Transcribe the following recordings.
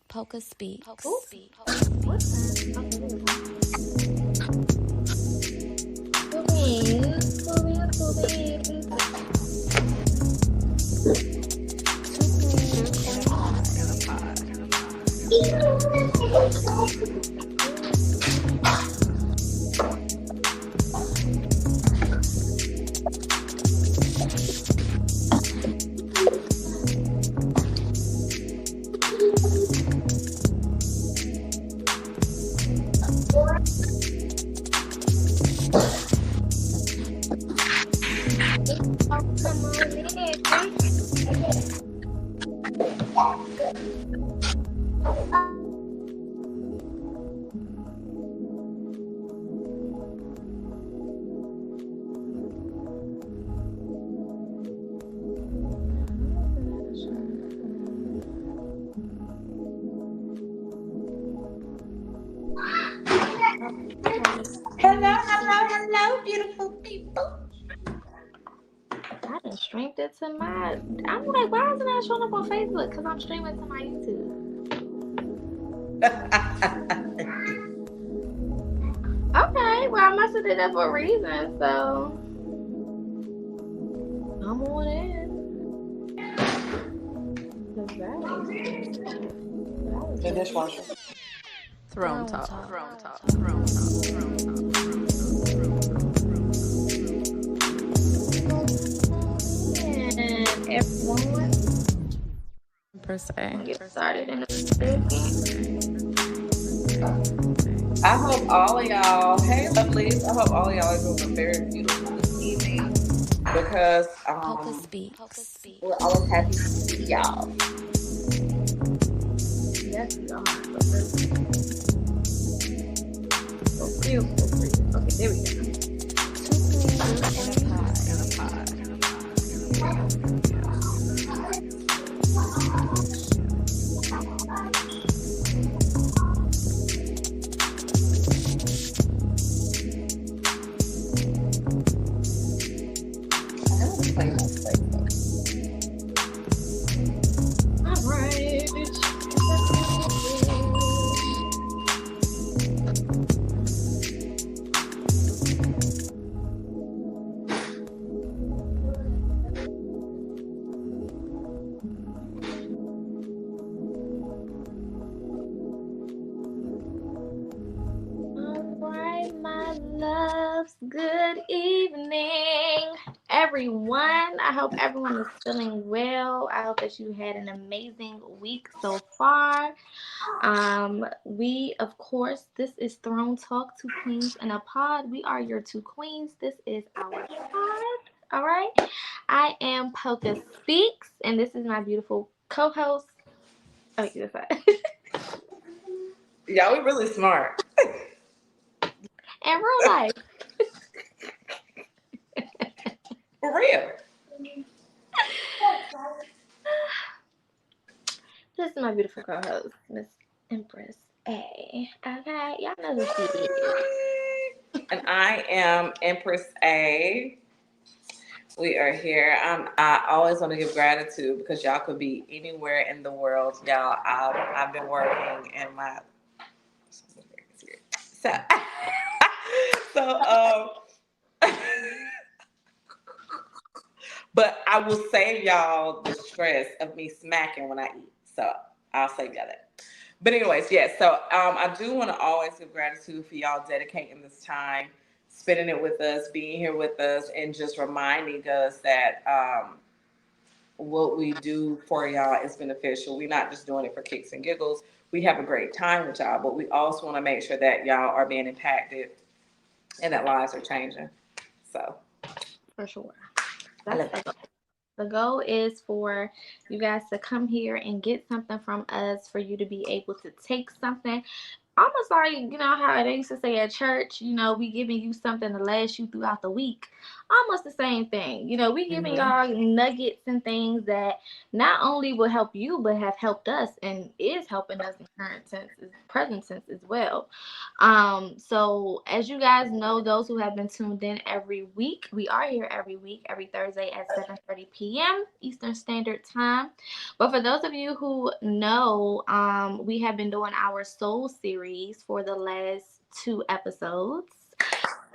Poker Speaks. Hello, beautiful people. I done streamed it to my. I'm like, why isn't that showing up on Facebook? Because I'm streaming to my YouTube. Okay, well, I must have did that for a reason, so. I'm on in. The dishwasher. Throne Talk. And everyone, Per se. get started in a second. I hope all of y'all, hey lovelies, I hope all of y'all are doing very beautiful this evening because Poker Speaks. we're always happy to see y'all. Yes, we are. So beautiful. Okay, there we go. Two queens in a pod. I have to play my place All right. All right, my loves. Good evening, everyone. I hope everyone is feeling well. I hope that you had an amazing week so far. We, of course, this is Throne Talk, Two Queens in a Pod. We are your two queens. This is our pod. All right. I am Poca Speaks, and this is my beautiful co-host. Oh, you decide. Y'all, we really smart. In real life. For real. This is my beautiful co-host, Miss Empress A. Okay, y'all know who she is. And I am Empress A. We are here. I always want to give gratitude because y'all could be anywhere in the world. Y'all, I've been working in my so so but I will save y'all the stress of me smacking when I eat. So I'll save y'all that. But anyways, yes. So I do want to always give gratitude for y'all dedicating this time, spending it with us, being here with us, and just reminding us that what we do for y'all is beneficial. We're not just doing it for kicks and giggles. We have a great time with y'all, but we also want to make sure that y'all are being impacted and that lives are changing. So For sure. I That's love that. the goal is for you guys to come here and get something from us, for you to be able to take something. almost like, how they used to say at church, we giving you something to last you throughout the week. Almost the same thing. We giving Mm-hmm. y'all nuggets and things that not only will help you, but have helped us and is helping us in current tense, present tense as well. So as you guys know, those who have been tuned in every week, we are here every week, every Thursday at 7:30 p.m. Eastern Standard Time. But for those of you who know, we have been doing our Soul series for the last 2 episodes.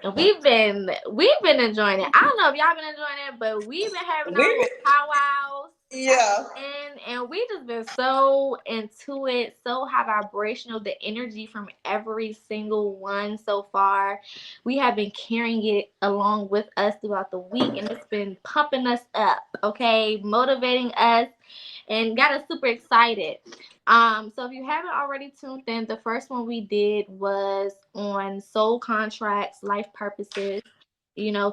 And we've been enjoying it. I don't know if y'all been enjoying it, but we've been having our We, little powwows. yeah. And we just been so into it, so high vibrational. The energy from every single one so far, we have been carrying it along with us throughout the week, and it's been pumping us up, okay, motivating us, and got us super excited. So if you haven't already tuned in, the first one we did was on soul contracts, life purposes,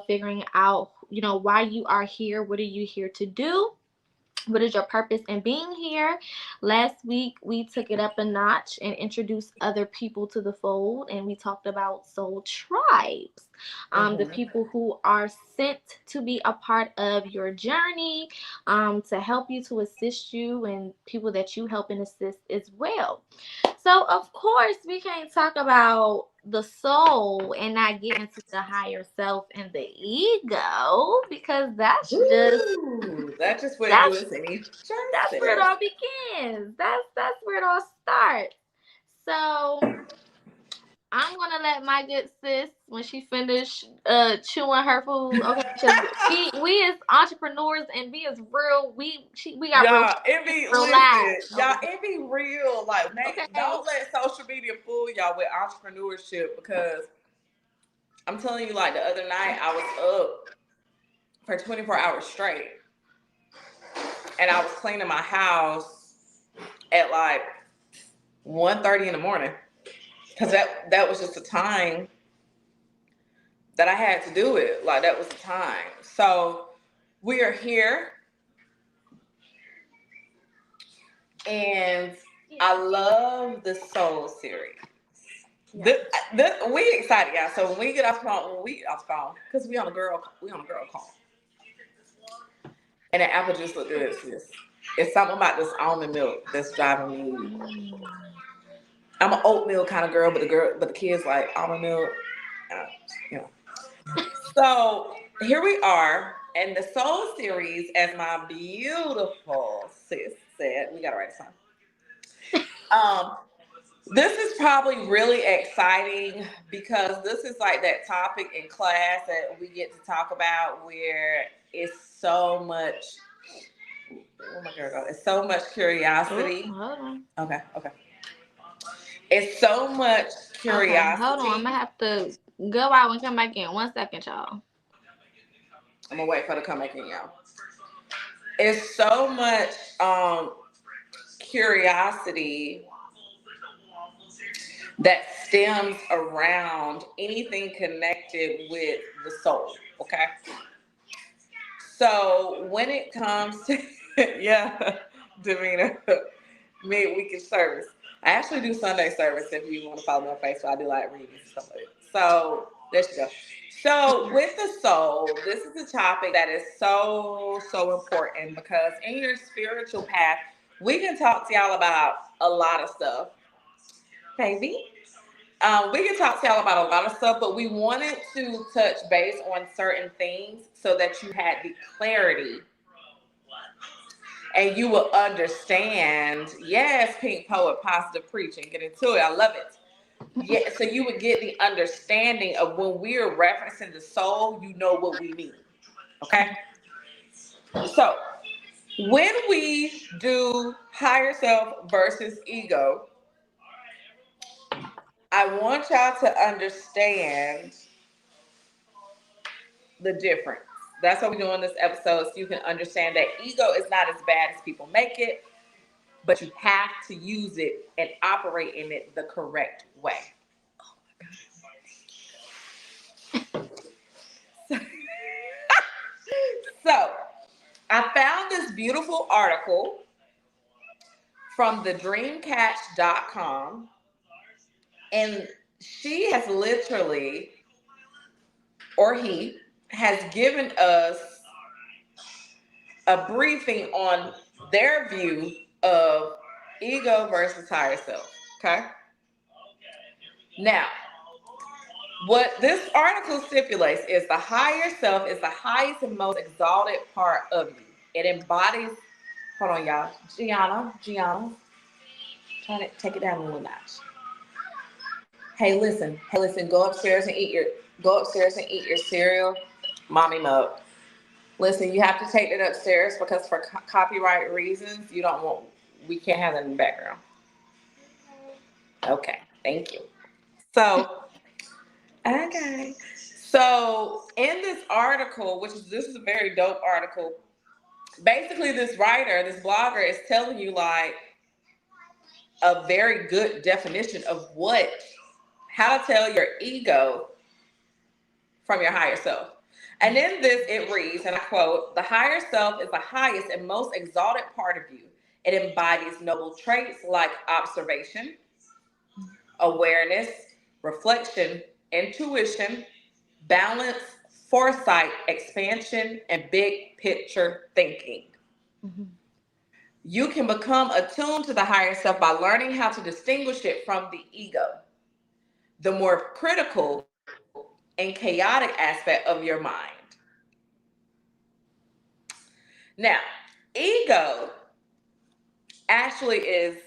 figuring out, why you are here, what are you here to do? What is your purpose in being here? Last week, we took it up a notch and introduced other people to the fold, and we talked about soul tribes, the Mm-hmm. people who are sent to be a part of your journey, to help you, to assist you, and people that you help and assist as well. So, of course, we can't talk about the soul and not get into the higher self and the ego, because Ooh, that's just what it that's was in each that's where it justice. all begins. That's where it all starts. So I'm gonna let my good sis, when she finish chewing her food, okay? Because we as entrepreneurs and we as real, we got real Y'all, it be real listen, lives y'all, over here. it be real. Like, man, Okay. don't let social media fool y'all with entrepreneurship because I'm telling you, like the other night, I was up for 24 hours straight, and I was cleaning my house at like 1:30 in the morning because that was just the time that I had to do it. Like that was the time. So we are here, and I love the Soul series. Yeah. We excited, y'all. So when we get off the phone, because we on a girl call, and the apple juice look good, sis. It's something about this almond milk that's driving me. I'm an oatmeal kind of girl, but the kids like almond milk. Uh, you know. So here we are, and the Soul series, as my beautiful sis said, we gotta write something. This is probably really exciting because this is like that topic in class that we get to talk about where it's so much. Oh my God, it's so much curiosity. Oh, hold on. Okay. It's so much Okay, curiosity. hold on. I'm gonna have to go out and come back in. 1 second, y'all. I'm gonna wait for her to come back in, y'all. It's so much curiosity that stems around anything connected with the soul. Okay. So when it comes to yeah, Davina, midweek service. I actually do Sunday service if you want to follow me on Facebook. I do like reading and stuff like that. So there you go. So with the soul, this is a topic that is so important because in your spiritual path, we can talk to y'all about a lot of stuff, baby. We can talk to y'all about a lot of stuff, but we wanted to touch base on certain things so that you had the clarity and you will understand. Yes, Pink Poet, positive preaching, get into it. I love it. Yeah, so you would get the understanding of when we're referencing the soul, you know what we mean. Okay? So when we do higher self versus ego, I want y'all to understand the difference. That's what we're doing this episode, so you can understand that ego is not as bad as people make it, but you have to use it and operate in it the correct way. So, I found this beautiful article from thedreamcatch.com, And she has literally, or he has given us a briefing on their view of ego versus higher self. Okay. Now, what this article stipulates is the higher self is the highest and most exalted part of you. It embodies, hold on, y'all. Gianna, trying to take it down a little notch. Hey, listen, go upstairs and eat your cereal, mommy mode. Listen, you have to take it upstairs because for copyright reasons, we can't have that in the background. Okay, thank you. So, okay. So, in this article, this is a very dope article, basically this writer, this blogger is telling you like a very good definition of how to tell your ego from your higher self. And in this, it reads, and I quote, "The higher self is the highest and most exalted part of you. It embodies noble traits like observation, awareness, reflection, intuition, balance, foresight, expansion, and big picture thinking." Mm-hmm. You can become attuned to the higher self by learning how to distinguish it from the ego, the more critical and chaotic aspect of your mind. Now, ego actually is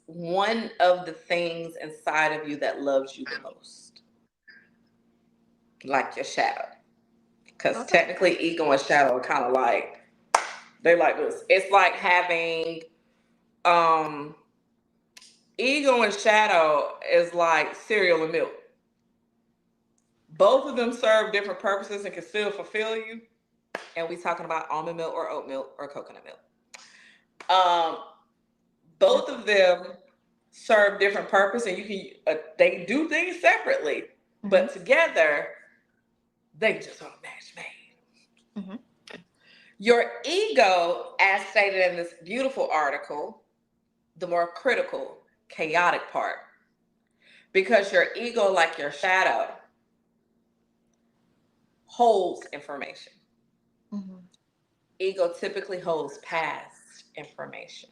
one of the things inside of you that loves you the most, like your shadow. Because technically, ego and shadow are kind of like, they're like this. It's like having ego and shadow is like cereal and milk. Both of them serve different purposes and can still fulfill you. And we talking about almond milk or oat milk or coconut milk. Both of them serve different purpose, and they do things separately, but together they just are a match made. Mm-hmm. Your ego, as stated in this beautiful article, the more critical, chaotic part, because your ego, like your shadow, holds information. Mm-hmm. Ego typically holds past information.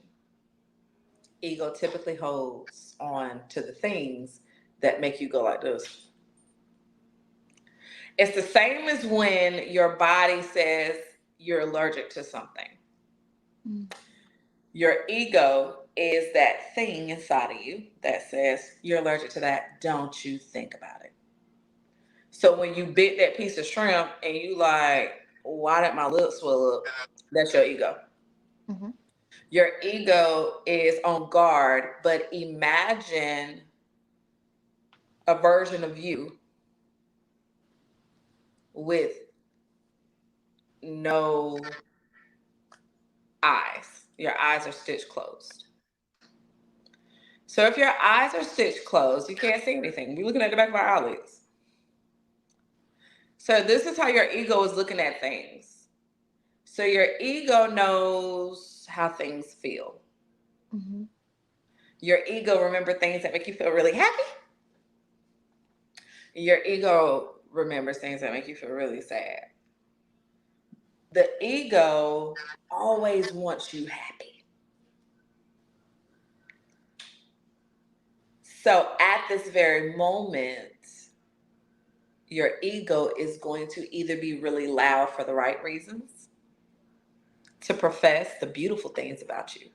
Ego typically holds on to the things that make you go like this. It's the same as when your body says you're allergic to something. Mm. Your ego is that thing inside of you that says you're allergic to that. Don't you think about it. So when you bit that piece of shrimp and you like, why did my lips swell up? That's your ego. Mm-hmm. Your ego is on guard, but imagine a version of you with no eyes. Your eyes are stitched closed. So if your eyes are stitched closed, you can't see anything. You're looking at the back of our eyelids. So this is how your ego is looking at things. So your ego knows how things feel. Mm-hmm. Your ego remembers things that make you feel really happy. Your ego remembers things that make you feel really sad. The ego always wants you happy. So at this very moment, your ego is going to either be really loud for the right reasons, to profess the beautiful things about you,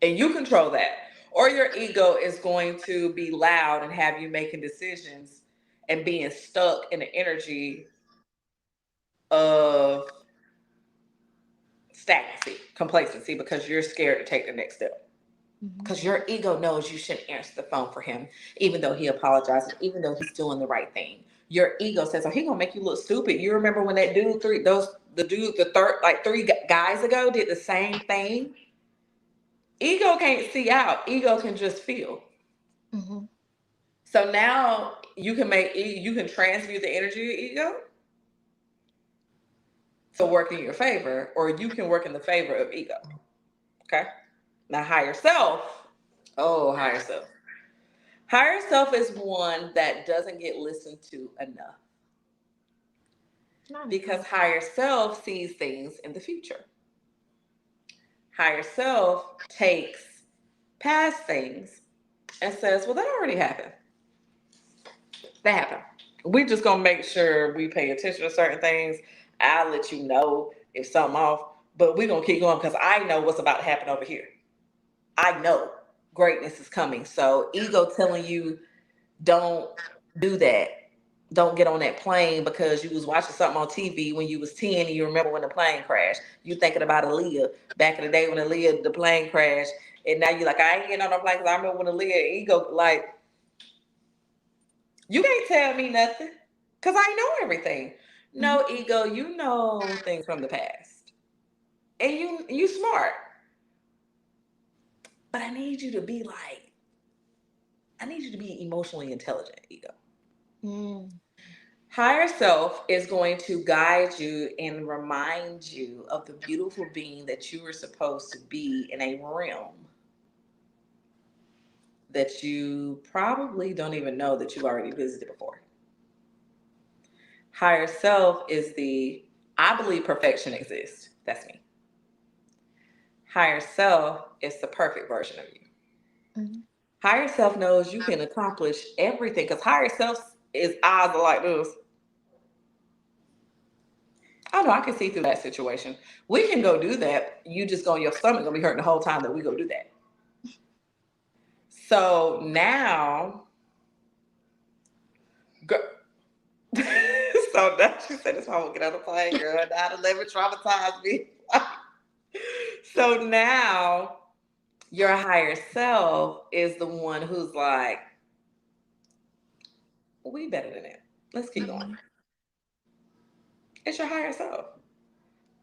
and you control that, or your ego is going to be loud and have you making decisions and being stuck in the energy of stagnancy, complacency, because you're scared to take the next step. Because your ego knows you shouldn't answer the phone for him, even though he apologizes, even though he's doing the right thing. Your ego says, "Oh, he's gonna make you look stupid." You remember when that dude, three guys ago did the same thing? Ego can't see out. Ego can just feel. Mm-hmm. So now you can transmute the energy of your ego to work in your favor, or you can work in the favor of ego. Okay. Now higher self. Higher self is one that doesn't get listened to enough because higher self sees things in the future. Higher self takes past things and says, well, that already happened. That happened. We just gonna make sure we pay attention to certain things. I'll let you know if something off, but we're gonna keep going because I know what's about to happen over here. I know greatness is coming. So ego telling you don't do that. Don't get on that plane because you was watching something on TV when you was 10 and you remember when the plane crashed. You thinking about Aaliyah back in the day when the plane crashed, and now you're like, I ain't getting on no plane because I remember when Aaliyah ego like, you can't tell me nothing because I know everything. No, ego, you know things from the past. And you smart. But I need you to be emotionally intelligent, ego. Higher self is going to guide you and remind you of the beautiful being that you were supposed to be in a realm that you probably don't even know that you've already visited before. Higher self is I believe perfection exists. That's me. Higher self is the perfect version of you. Mm-hmm. Higher self knows you can accomplish everything because higher self is eyes are like this. I know I can see through that situation. We can go do that. You just your stomach gonna be hurting the whole time that we go do that. So now, so now she said this whole get on the plane, girl. Now the liver traumatized me. So now your higher self is the one who's like, we better than that. Let's keep going. It's your higher self.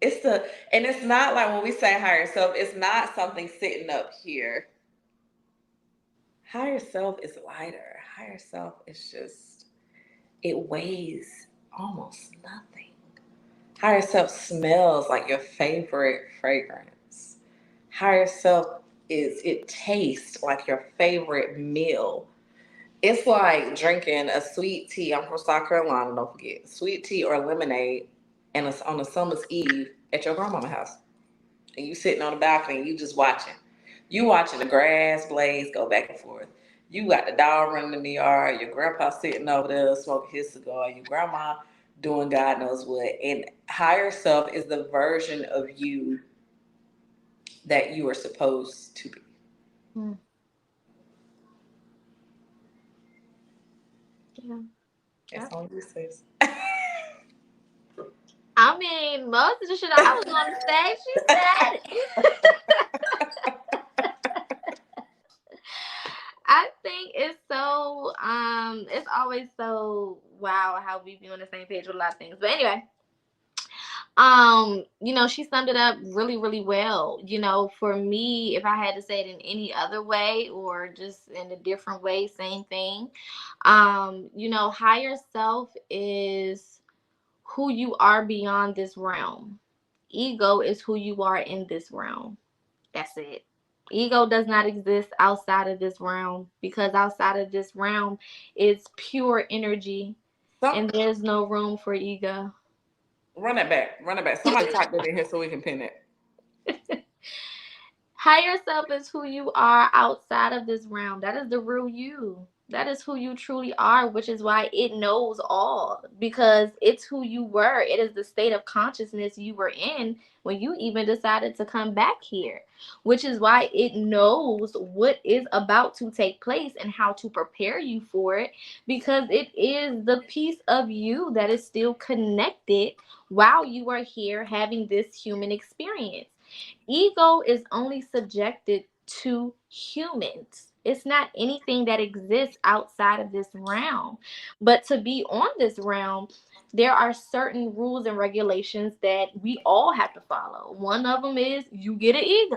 And it's not like when we say higher self, it's not something sitting up here. Higher self is lighter. Higher self is just, it weighs almost nothing. Higher self smells like your favorite fragrance. Higher self it tastes like your favorite meal. It's like drinking a sweet tea. I'm from South Carolina, don't forget. Sweet tea or lemonade and it's on a summer's eve at your grandmama's house. And you sitting on the balcony and you just watching. You watching the grass blades go back and forth. You got the dog running in the yard. Your grandpa sitting over there smoking his cigar. Your grandma doing God knows what. And higher self is the version of you that you are supposed to be. Yeah. That's all this is. I mean, most of the shit I was going to say, she said I think it's so, it's always so wow how we be on the same page with a lot of things. But anyway, she summed it up really, really well. For me, if I had to say it in any other way or just in a different way, same thing. Higher self is who you are beyond this realm. Ego is who you are in this realm. That's it. Ego does not exist outside of this realm because outside of this realm is pure energy and there's no room for ego. Run it back. Somebody type that in here so we can pin it. Higher self is who you are outside of this realm. That is the real you. That is who you truly are, which is why it knows all, because it's who you were. It is the state of consciousness you were in when you even decided to come back here, which is why it knows what is about to take place and how to prepare you for it, because it is the piece of you that is still connected while you are here having this human experience. Ego is only subjected to humans. It's not anything that exists outside of this realm. But to be on this realm, there are certain rules and regulations that we all have to follow. One of them is you get an ego.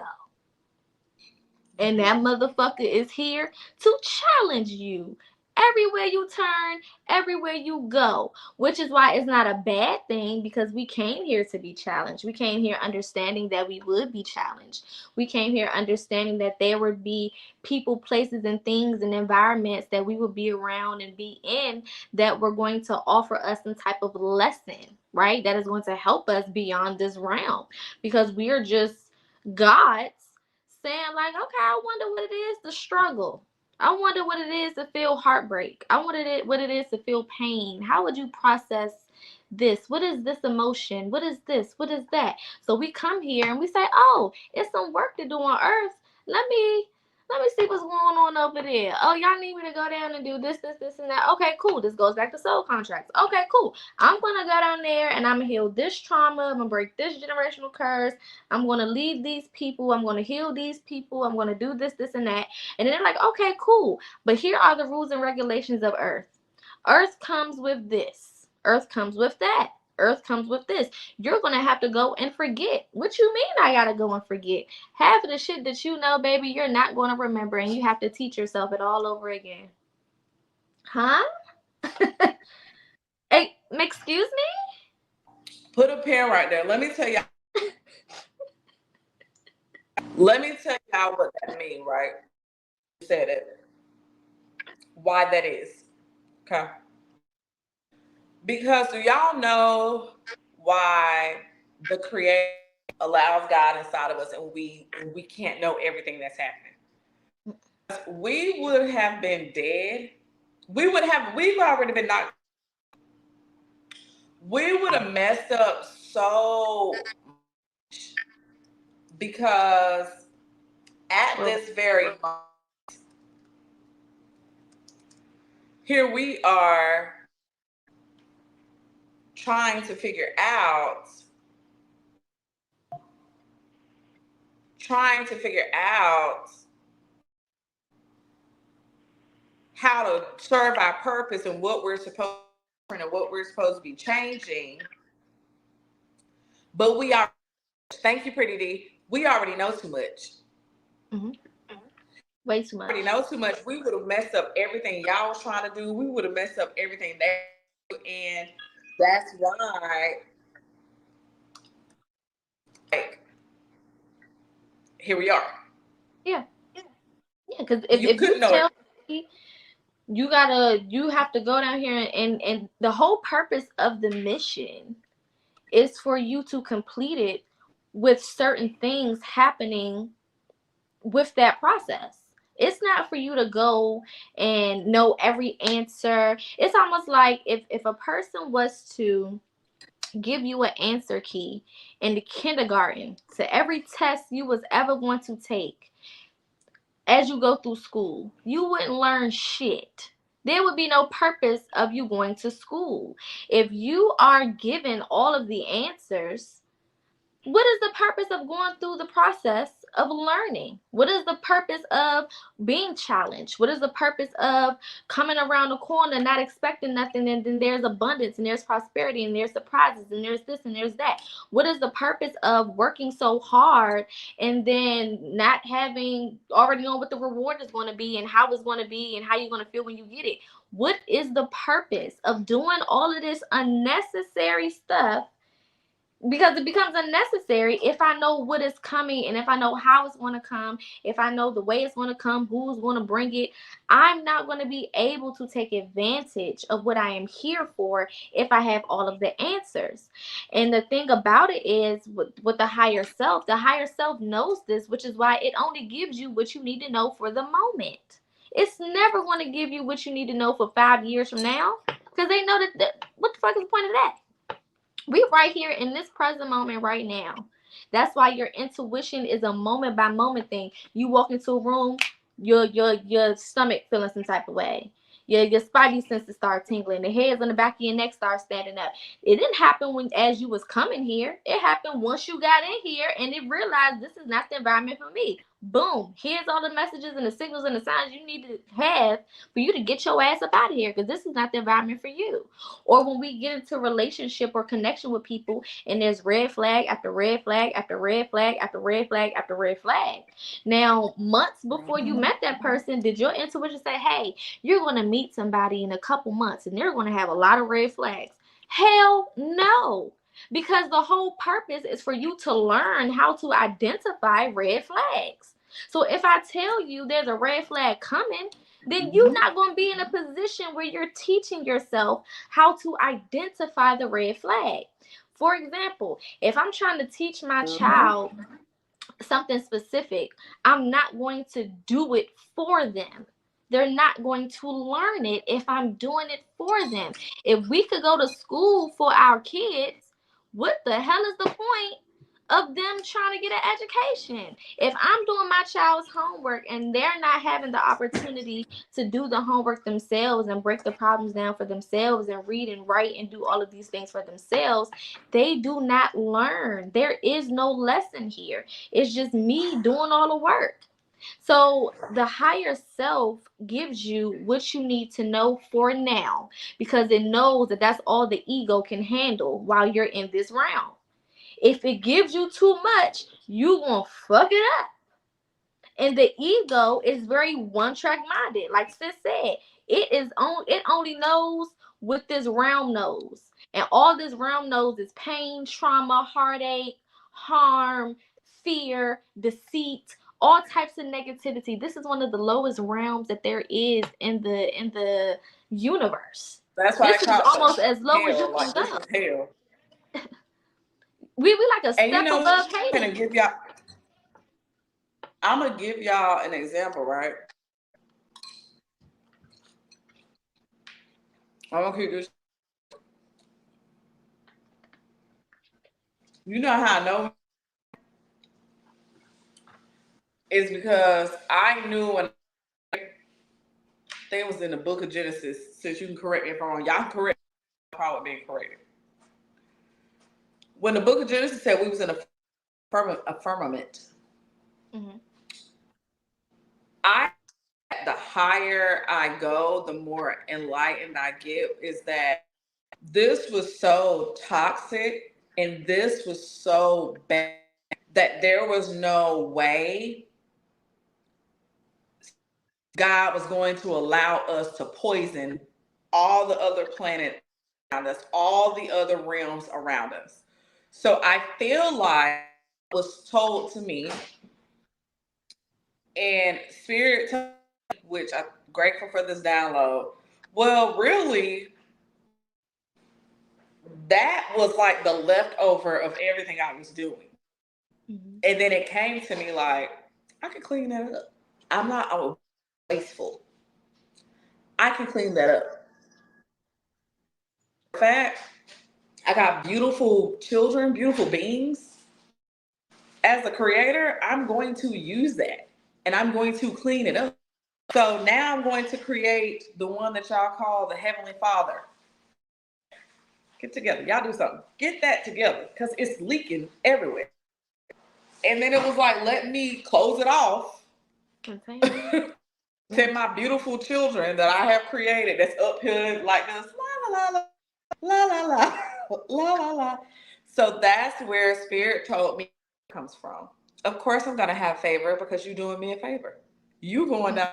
And that motherfucker is here to challenge you everywhere you turn, everywhere you go, which is why it's not a bad thing, because we came here to be challenged. We came here understanding that we would be challenged. We came here understanding that there would be people, places, and things and environments that we would be around and be in that were going to offer us some type of lesson, right? That is going to help us beyond this realm, because we are just gods saying, like, okay, I wonder what it is to struggle. I wonder what it is to feel heartbreak. I wonder what it is to feel pain. How would you process this? What is this emotion? What is this? What is that? So we come here and we say, oh, it's some work to do on earth. Let me see what's going on over there. Oh, y'all need me to go down and do this, and that. Okay, cool. This goes back to soul contracts. Okay, cool. I'm going to go down there and I'm going to heal this trauma. I'm going to break this generational curse. I'm going to leave these people. I'm going to heal these people. I'm going to do this, and that. And then they're like, okay, cool. But here are the rules and regulations of Earth. Earth comes with this. Earth comes with that. Earth comes with this. You're going to have to go and forget. What you mean I got to go and forget? Half of the shit that you know, baby, you're not going to remember, and you have to teach yourself it all over again. Huh? Hey, excuse me? Put a pen right there. Let me tell y'all. Let me tell y'all what that means, right? You said it. Why that is. Okay. Because do y'all know why the Creator allows God inside of us and we can't know everything that's happening? We would have been dead. We've already been knocked. We would have messed up so much, because at this very moment, here we are trying to figure out how to serve our purpose and what we're supposed to be changing. But thank you, Pretty D. We already know too much. Mm-hmm. Way too much. We already know too much. We would have messed up everything y'all was trying to do. We would have messed up everything there. And that's why, like, here we are. Yeah, because if you tell me you have to go down here and the whole purpose of the mission is for you to complete it with certain things happening with that process. It's not for you to go and know every answer. It's almost like if a person was to give you an answer key in the kindergarten to every test you was ever going to take as you go through school, you wouldn't learn shit. There would be no purpose of you going to school. If you are given all of the answers, what is the purpose of going through the process of learning? What is the purpose of being challenged? What is the purpose of coming around the corner not expecting nothing, and then there's abundance and there's prosperity and there's surprises and there's this and there's that? What is the purpose of working so hard and then not having already know what the reward is going to be and how it's going to be and how you're going to feel when you get it? What is the purpose of doing all of this unnecessary stuff? Because it becomes unnecessary if I know what is coming and if I know how it's going to come, if I know the way it's going to come, who's going to bring it. I'm not going to be able to take advantage of what I am here for if I have all of the answers. And the thing about it is with the higher self knows this, which is why it only gives you what you need to know for the moment. It's never going to give you what you need to know for 5 years from now, because they know that what the fuck is the point of that? We right here in this present moment right now. That's why your intuition is a moment by moment thing. You walk into a room, your stomach feeling some type of way. Your spidey senses start tingling. The hairs on the back of your neck start standing up. It didn't happen as you was coming here. It happened once you got in here and it realized this is not the environment for me. Boom, here's all the messages and the signals and the signs you need to have for you to get your ass up out of here, because this is not the environment for you. Or when we get into relationship or connection with people and there's red flag after red flag after red flag after red flag after red flag. Now, months before you met that person, did your intuition say, hey, you're going to meet somebody in a couple months and they're going to have a lot of red flags? Hell no. Because the whole purpose is for you to learn how to identify red flags. So if I tell you there's a red flag coming, then you're not going to be in a position where you're teaching yourself how to identify the red flag. For example, if I'm trying to teach my child something specific, I'm not going to do it for them. They're not going to learn it if I'm doing it for them. If we could go to school for our kids, what the hell is the point of them trying to get an education? If I'm doing my child's homework and they're not having the opportunity to do the homework themselves and break the problems down for themselves and read and write and do all of these things for themselves, they do not learn. There is no lesson here. It's just me doing all the work. So the higher self gives you what you need to know for now, because it knows that that's all the ego can handle while you're in this realm. If it gives you too much, you gonna fuck it up. And the ego is very one track minded. Like Sis said, it only knows what this realm knows. And all this realm knows is pain, trauma, heartache, harm, fear, deceit, all types of negativity. This is one of the lowest realms that there is in the universe. That's why This is almost as low as you can like, go. this is hell. We like a step And you know, above Hades. I'm gonna give y'all an example, right? I'm gonna keep this. You know how I know? It's because I knew when thing was in the book of Genesis. Since you can correct me if I'm wrong, y'all can correct me probably being corrected. When the book of Genesis said we was in a firmament, Mhm. The higher I go, the more enlightened I get, is that this was so toxic and this was so bad that there was no way God was going to allow us to poison all the other planets around us, all the other realms around us. So I feel like it was told to me, and Spirit, which I'm grateful for this download. Well, really, that was like the leftover of everything I was doing. Mm-hmm. And then it came to me like, I can clean that up. I'm not wasteful. I can clean that up. In fact, I got beautiful children, beautiful beings. As a creator, I'm going to use that and I'm going to clean it up. So now I'm going to create the one that y'all call the Heavenly Father. Get together. Y'all do something. Get that together because it's leaking everywhere. And then it was like, let me close it off. To my beautiful children that I have created that's up here like this, la la la la la la la la la. So that's where Spirit told me it comes from. Of course I'm gonna have favor because you're doing me a favor. You going down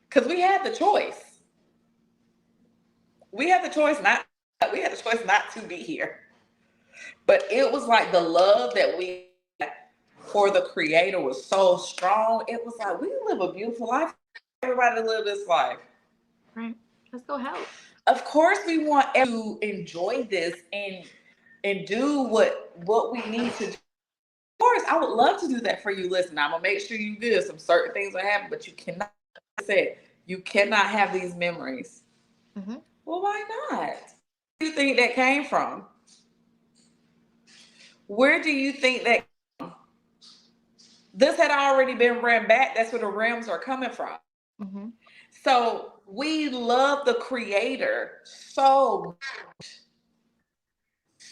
because we had the choice. We had the choice not to be here. But it was like the love that we had for the Creator was so strong. It was like we live a beautiful life. Everybody live this life. Right. Let's go help. Of course, we want to enjoy this and do what we need to do. Of course, I would love to do that for you. Listen, I'm gonna make sure you do some certain things will happen, but you cannot. You cannot have these memories. Mm-hmm. Well, why not? Where do you think that came from? Where do you think that came from? This had already been ran back. That's where the realms are coming from. Mm-hmm. So we love the Creator so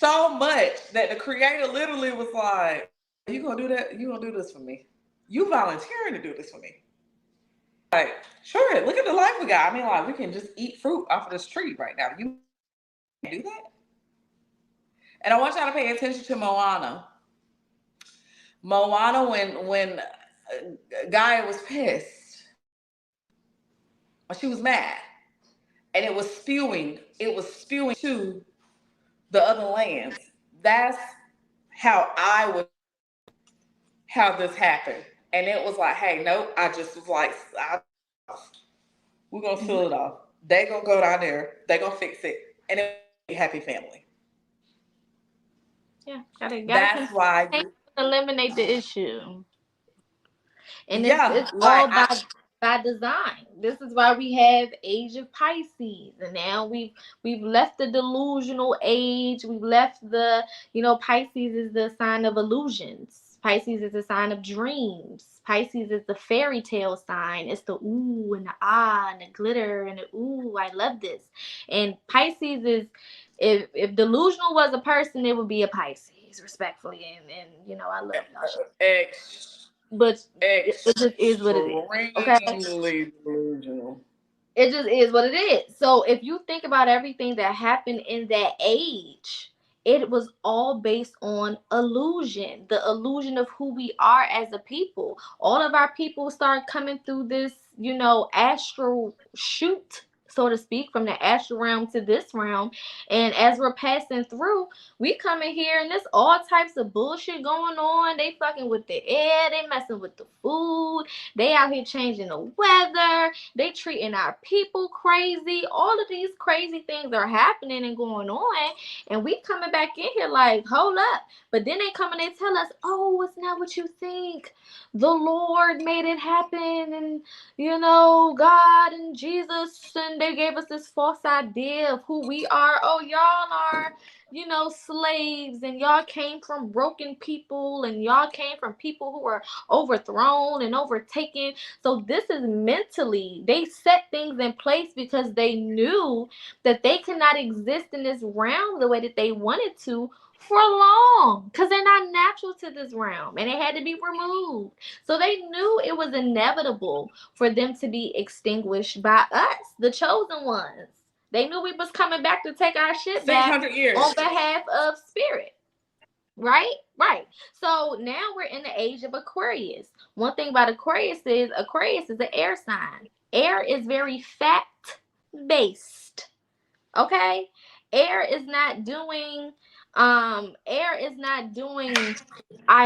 much that the Creator literally was like, you gonna do that? You gonna do this for me? You volunteering to do this for me. Like, sure, look at the life we got. I mean, like, we can just eat fruit off of this tree right now. You can't do that? And I want y'all to pay attention to Moana. Moana, when Gaia was pissed, she was mad, and it was spewing to the other lands. That's how I would have this happen. And it was like, hey, nope. I just was like, we're gonna fill it off. They gonna go down there. They gonna fix it, and it'll be a happy family. Yeah, gotta That's why eliminate the issue. And yeah, it's like all by design. This is why we have Age of Pisces, and now we've left the delusional age. We've left the, Pisces is the sign of illusions. Pisces is a sign of dreams. Pisces is the fairy tale sign. It's the ooh and the ah and the glitter and the ooh, I love this. And Pisces is, if delusional was a person, it would be a Pisces, respectfully. And I love y'all. But it just is what it is. Okay. Delusional. It just is what it is. So if you think about everything that happened in that age, it was all based on illusion, the illusion of who we are as a people. All of our people start coming through this, astral shoot, so to speak, from the astral realm to this realm. And as we're passing through, we come in here and there's all types of bullshit going on. They fucking with the air, they messing with the food, they out here changing the weather, they treating our people crazy. All of these crazy things are happening and going on, and we coming back in here like, hold up. But then they come and they tell us, oh, it's not what you think. The Lord made it happen, and God and Jesus, and they gave us this false idea of who we are. Oh, y'all are, slaves, and y'all came from broken people, and y'all came from people who were overthrown and overtaken. So this is mentally, they set things in place because they knew that they could not exist in this realm the way that they wanted to for long, because they're not natural to this realm, and it had to be removed. So they knew it was inevitable for them to be extinguished by us, the chosen ones. They knew we was coming back to take our shit back 600 years on behalf of spirit. Right. So now we're in the age of Aquarius. One thing about Aquarius is an air sign. Air is very fact based. Okay? Air is not doing I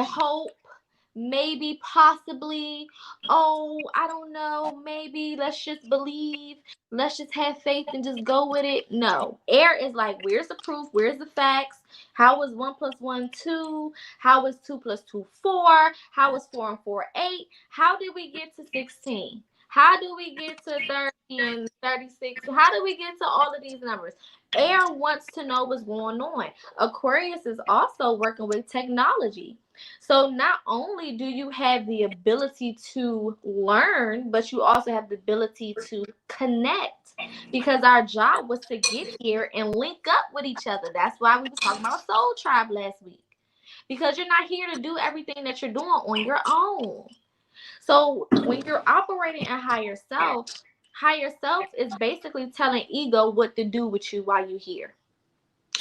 hope, maybe, possibly, oh, I don't know, maybe, let's just believe, let's just have faith and just go with it. No. Air is like, where's the proof? Where's the facts? How is 1 + 1 2? How is 2 + 2 4? How is 4 and 4 8? How did we get to 16? How do we get to 30 and 36? How do we get to all of these numbers? Air wants to know what's going on. Aquarius is also working with technology. So not only do you have the ability to learn, but you also have the ability to connect, because our job was to get here and link up with each other. That's why we were talking about a soul tribe last week, because you're not here to do everything that you're doing on your own. So when you're operating in higher self is basically telling ego what to do with you while you're here.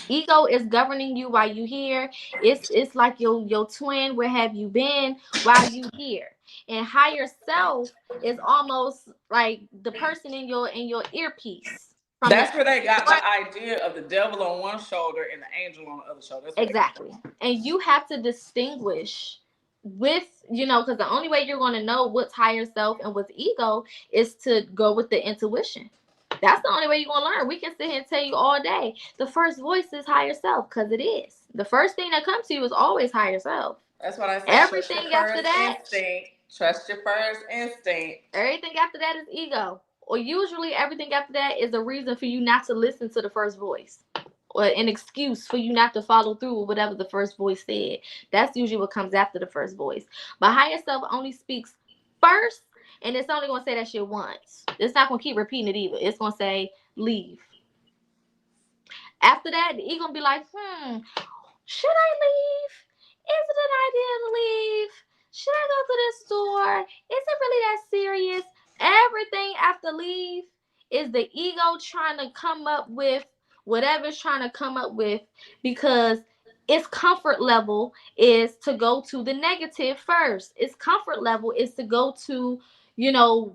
Ego is governing you while you here. It's like your twin. Where have you been while you here? And higher self is almost like the person in your earpiece. That's where they got the idea of the devil on one shoulder and the angel on the other shoulder. Exactly. And you have to distinguish with, because the only way you're going to know what's higher self and what's ego is to go with the intuition. That's the only way you're going to learn. We can sit here and tell you all day, the first voice is higher self, because it is. The first thing that comes to you is always higher self. That's what I said. Everything after that, trust your first instinct. Everything after that is ego. Or usually everything after that is a reason for you not to listen to the first voice, or an excuse for you not to follow through with whatever the first voice said. That's usually what comes after the first voice. But higher self only speaks first, and it's only going to say that shit once. It's not going to keep repeating it either. It's going to say, leave. After that, the ego going to be like, should I leave? Is it an idea to leave? should I go to this store? Is it really that serious? Everything after leave is the ego trying to come up with whatever it's trying to come up with, because its comfort level is to go to the negative first. Its comfort level is to go to,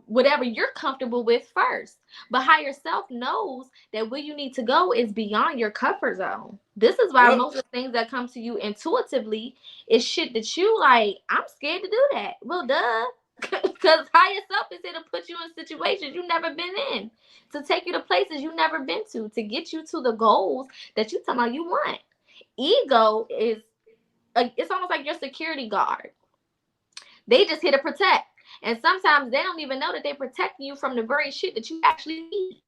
whatever you're comfortable with first. But higher self knows that where you need to go is beyond your comfort zone. This is why Well, most of the things that come to you intuitively is shit that you like, I'm scared to do that. Well, duh. Because higher self is here to put you in situations you've never been in, to take you to places you've never been to get you to the goals that you talking about you want. Ego is, it's almost like your security guard. They just here to protect. And sometimes they don't even know that they're protecting you from the very shit that you actually need.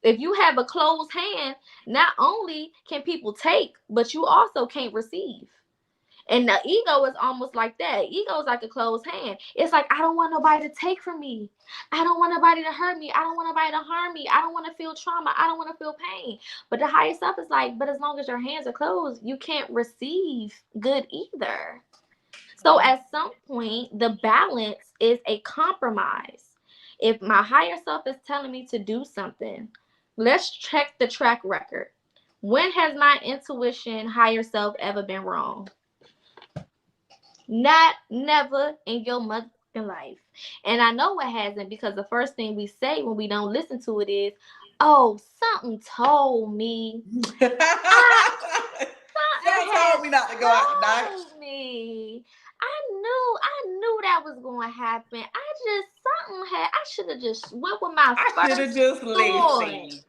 If you have a closed hand, not only can people take, but you also can't receive. And the ego is almost like that. Ego is like a closed hand. It's like, I don't want nobody to take from me. I don't want nobody to hurt me. I don't want nobody to harm me. I don't want to feel trauma. I don't want to feel pain. But the higher self is like, but as long as your hands are closed, you can't receive good either. So at some point, the balance is a compromise. If my higher self is telling me to do something, let's check the track record. When has my intuition higher self ever been wrong? Not never in your mother's life. And I know it hasn't, because the first thing we say when we don't listen to it is, oh, something told me. I, Y'all something told had me not to go out tonight. told me. I knew that was going to happen. I should have just went with my I should have first just thought. listened.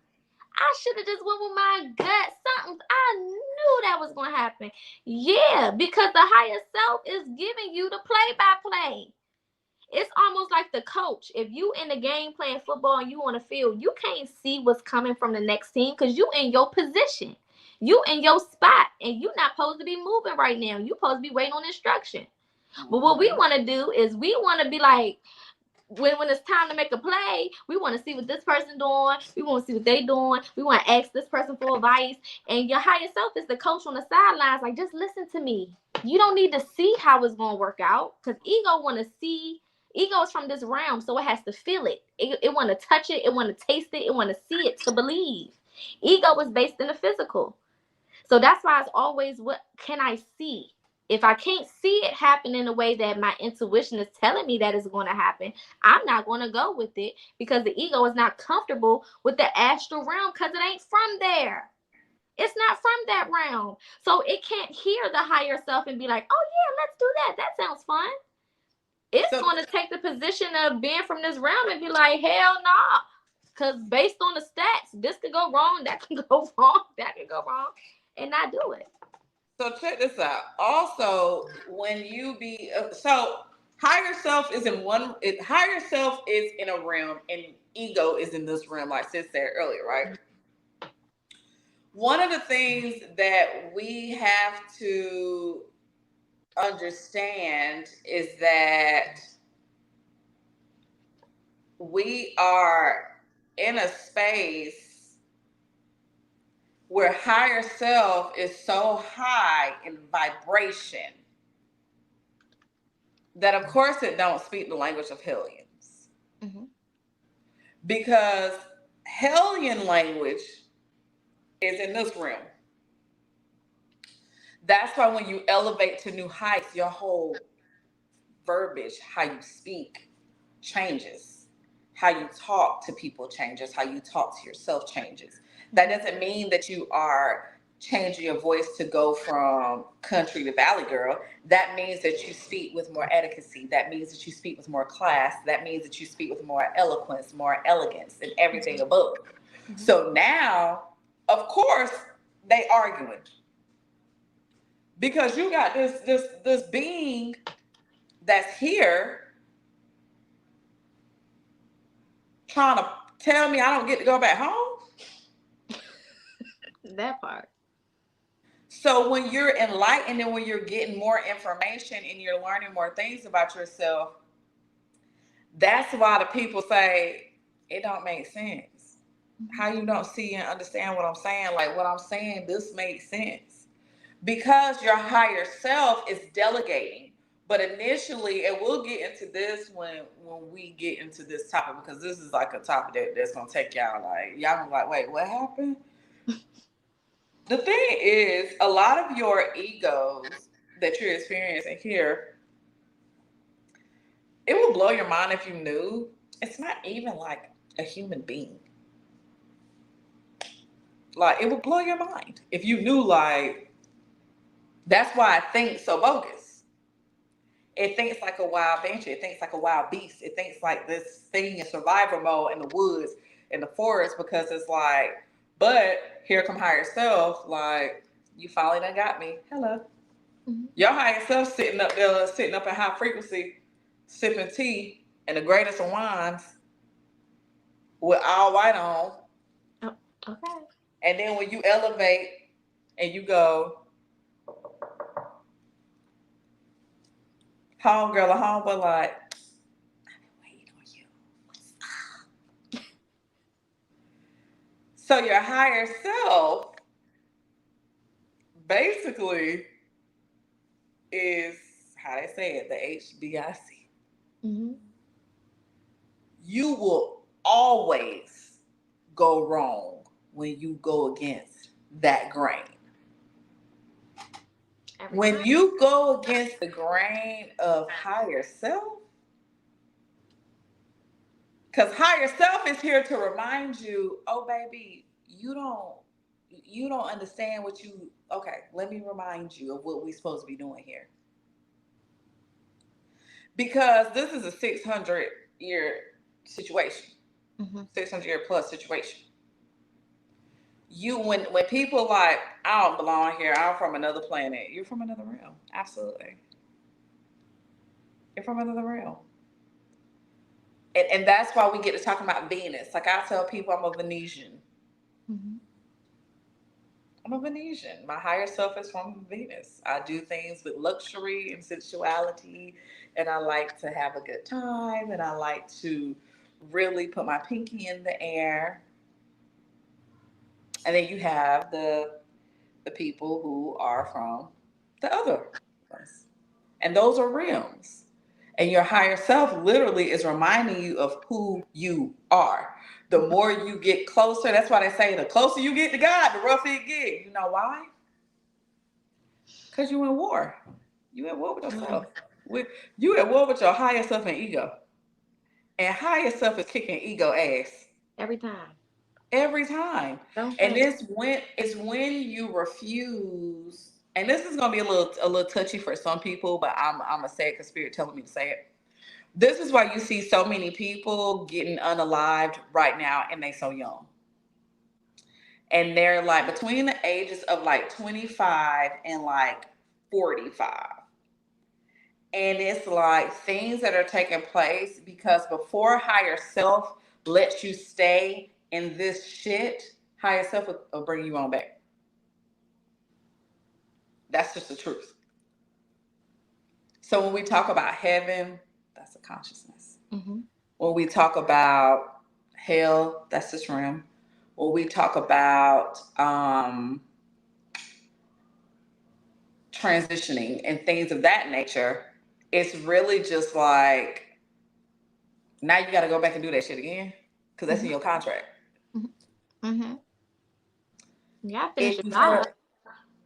I should have just went with my gut. Something, I knew that was going to happen. Yeah, because the higher self is giving you the play by play. It's almost like the coach. If you in the game playing football and you on the field, you can't see what's coming from the next team because you in your position. You in your spot, and you not supposed to be moving right now. You supposed to be waiting on instruction. But what we want to do is we want to be like, when it's time to make a play, we want to see what this person doing. We want to see what they doing. We want to ask this person for advice. And your higher self is the coach on the sidelines. Like, just listen to me. You don't need to see how it's going to work out, because ego want to see. Ego is from this realm, so it has to feel it. It want to touch it. It want to taste it. It want to see it to believe. Ego is based in the physical. So that's why it's always, what can I see? If I can't see it happen in a way that my intuition is telling me that it's going to happen, I'm not going to go with it, because the ego is not comfortable with the astral realm, because it ain't from there. It's not from that realm. So it can't hear the higher self and be like, oh yeah, let's do that. That sounds fun. It's So, going to take the position of being from this realm and be like, hell no. Nah. Because based on the stats, this could go wrong, that can go wrong, that can go wrong, and not do it. so check this out. Also, when you be so higher self is in one. Higher self is in a realm, and ego is in this realm, like Sis said earlier, right? One of the things that we have to understand is that we are in a space where higher self is so high in vibration that of course it don't speak the language of Hellions. Mm-hmm. Because Hellion language is in this realm. That's why when you elevate to new heights, your whole verbiage, how you speak, changes. How you talk to people changes. How you talk to yourself changes. That doesn't mean that you are changing your voice to go from country to valley girl. That means that you speak with more etiquette. That means that you speak with more class. That means that you speak with more eloquence, more elegance, and everything above. Mm-hmm. So now, of course, they arguing. Because you got this being that's here trying to tell me I don't get to go back home. That part. So when you're enlightened and when you're getting more information and you're learning more things about yourself, that's why the people say it don't make sense. How you don't see and understand what I'm saying? Like, what I'm saying, this makes sense. Because your higher self is delegating. But initially, and we'll get into this when we get into this topic, because this is like a topic that's gonna take y'all gonna be like, wait, what happened? The thing is, a lot of your egos that you're experiencing here, it will blow your mind if you knew it's not even like a human being. Like, it would blow your mind if you knew, like, that's why I think so bogus. It thinks like a wild banshee. It thinks like a wild beast. It thinks like this thing in survival mode in the woods, in the forest, because it's like, but here come higher self, like, you finally done got me. Hello. Mm-hmm. Your higher self sitting up there, sitting up at high frequency, sipping tea and the greatest of wines with all white on. Oh, okay. And then when you elevate and you go, homegirl or homeboy, like, I've been waiting on you. So your higher self basically is, how they say it, the HBIC. Mm-hmm. You will always go wrong when you go against that grain. When you go against the grain of higher self, because higher self is here to remind you, oh baby, you don't understand what you, okay, let me remind you of what we're supposed to be doing here. Because this is a 600-year situation, 600-year plus situation. When people like, I don't belong here, I'm from another planet, you're from another realm. Absolutely. You're from another realm. And that's why we get to talking about Venus. Like I tell people, I'm a Venetian. Mm-hmm. I'm a Venetian. My higher self is from Venus. I do things with luxury and sensuality, and I like to have a good time, and I like to really put my pinky in the air. And then you have the people who are from the other ones. And those are realms. And your higher self literally is reminding you of who you are. The more you get closer, that's why they say the closer you get to God, the rougher it get. You know why? Because you're in war. You at war with yourself. You at war with your higher self and ego. And higher self is kicking ego ass. Every time. Every time. And it's when you refuse, and this is gonna be a little touchy for some people, but I'm gonna say it because Spirit telling me to say it. This is why you see so many people getting unalived right now, and they so young. And they're like between the ages of like 25 and like 45. And it's like things that are taking place because before higher self lets you stay in this shit, higher self will bring you on back. That's just the truth. So when we talk about heaven, that's a consciousness. Mm-hmm. When we talk about hell, that's this realm. When we talk about transitioning and things of that nature, it's really just like, now you got to go back and do that shit again because that's in your contract. Mm-hmm. Yeah, finish your job.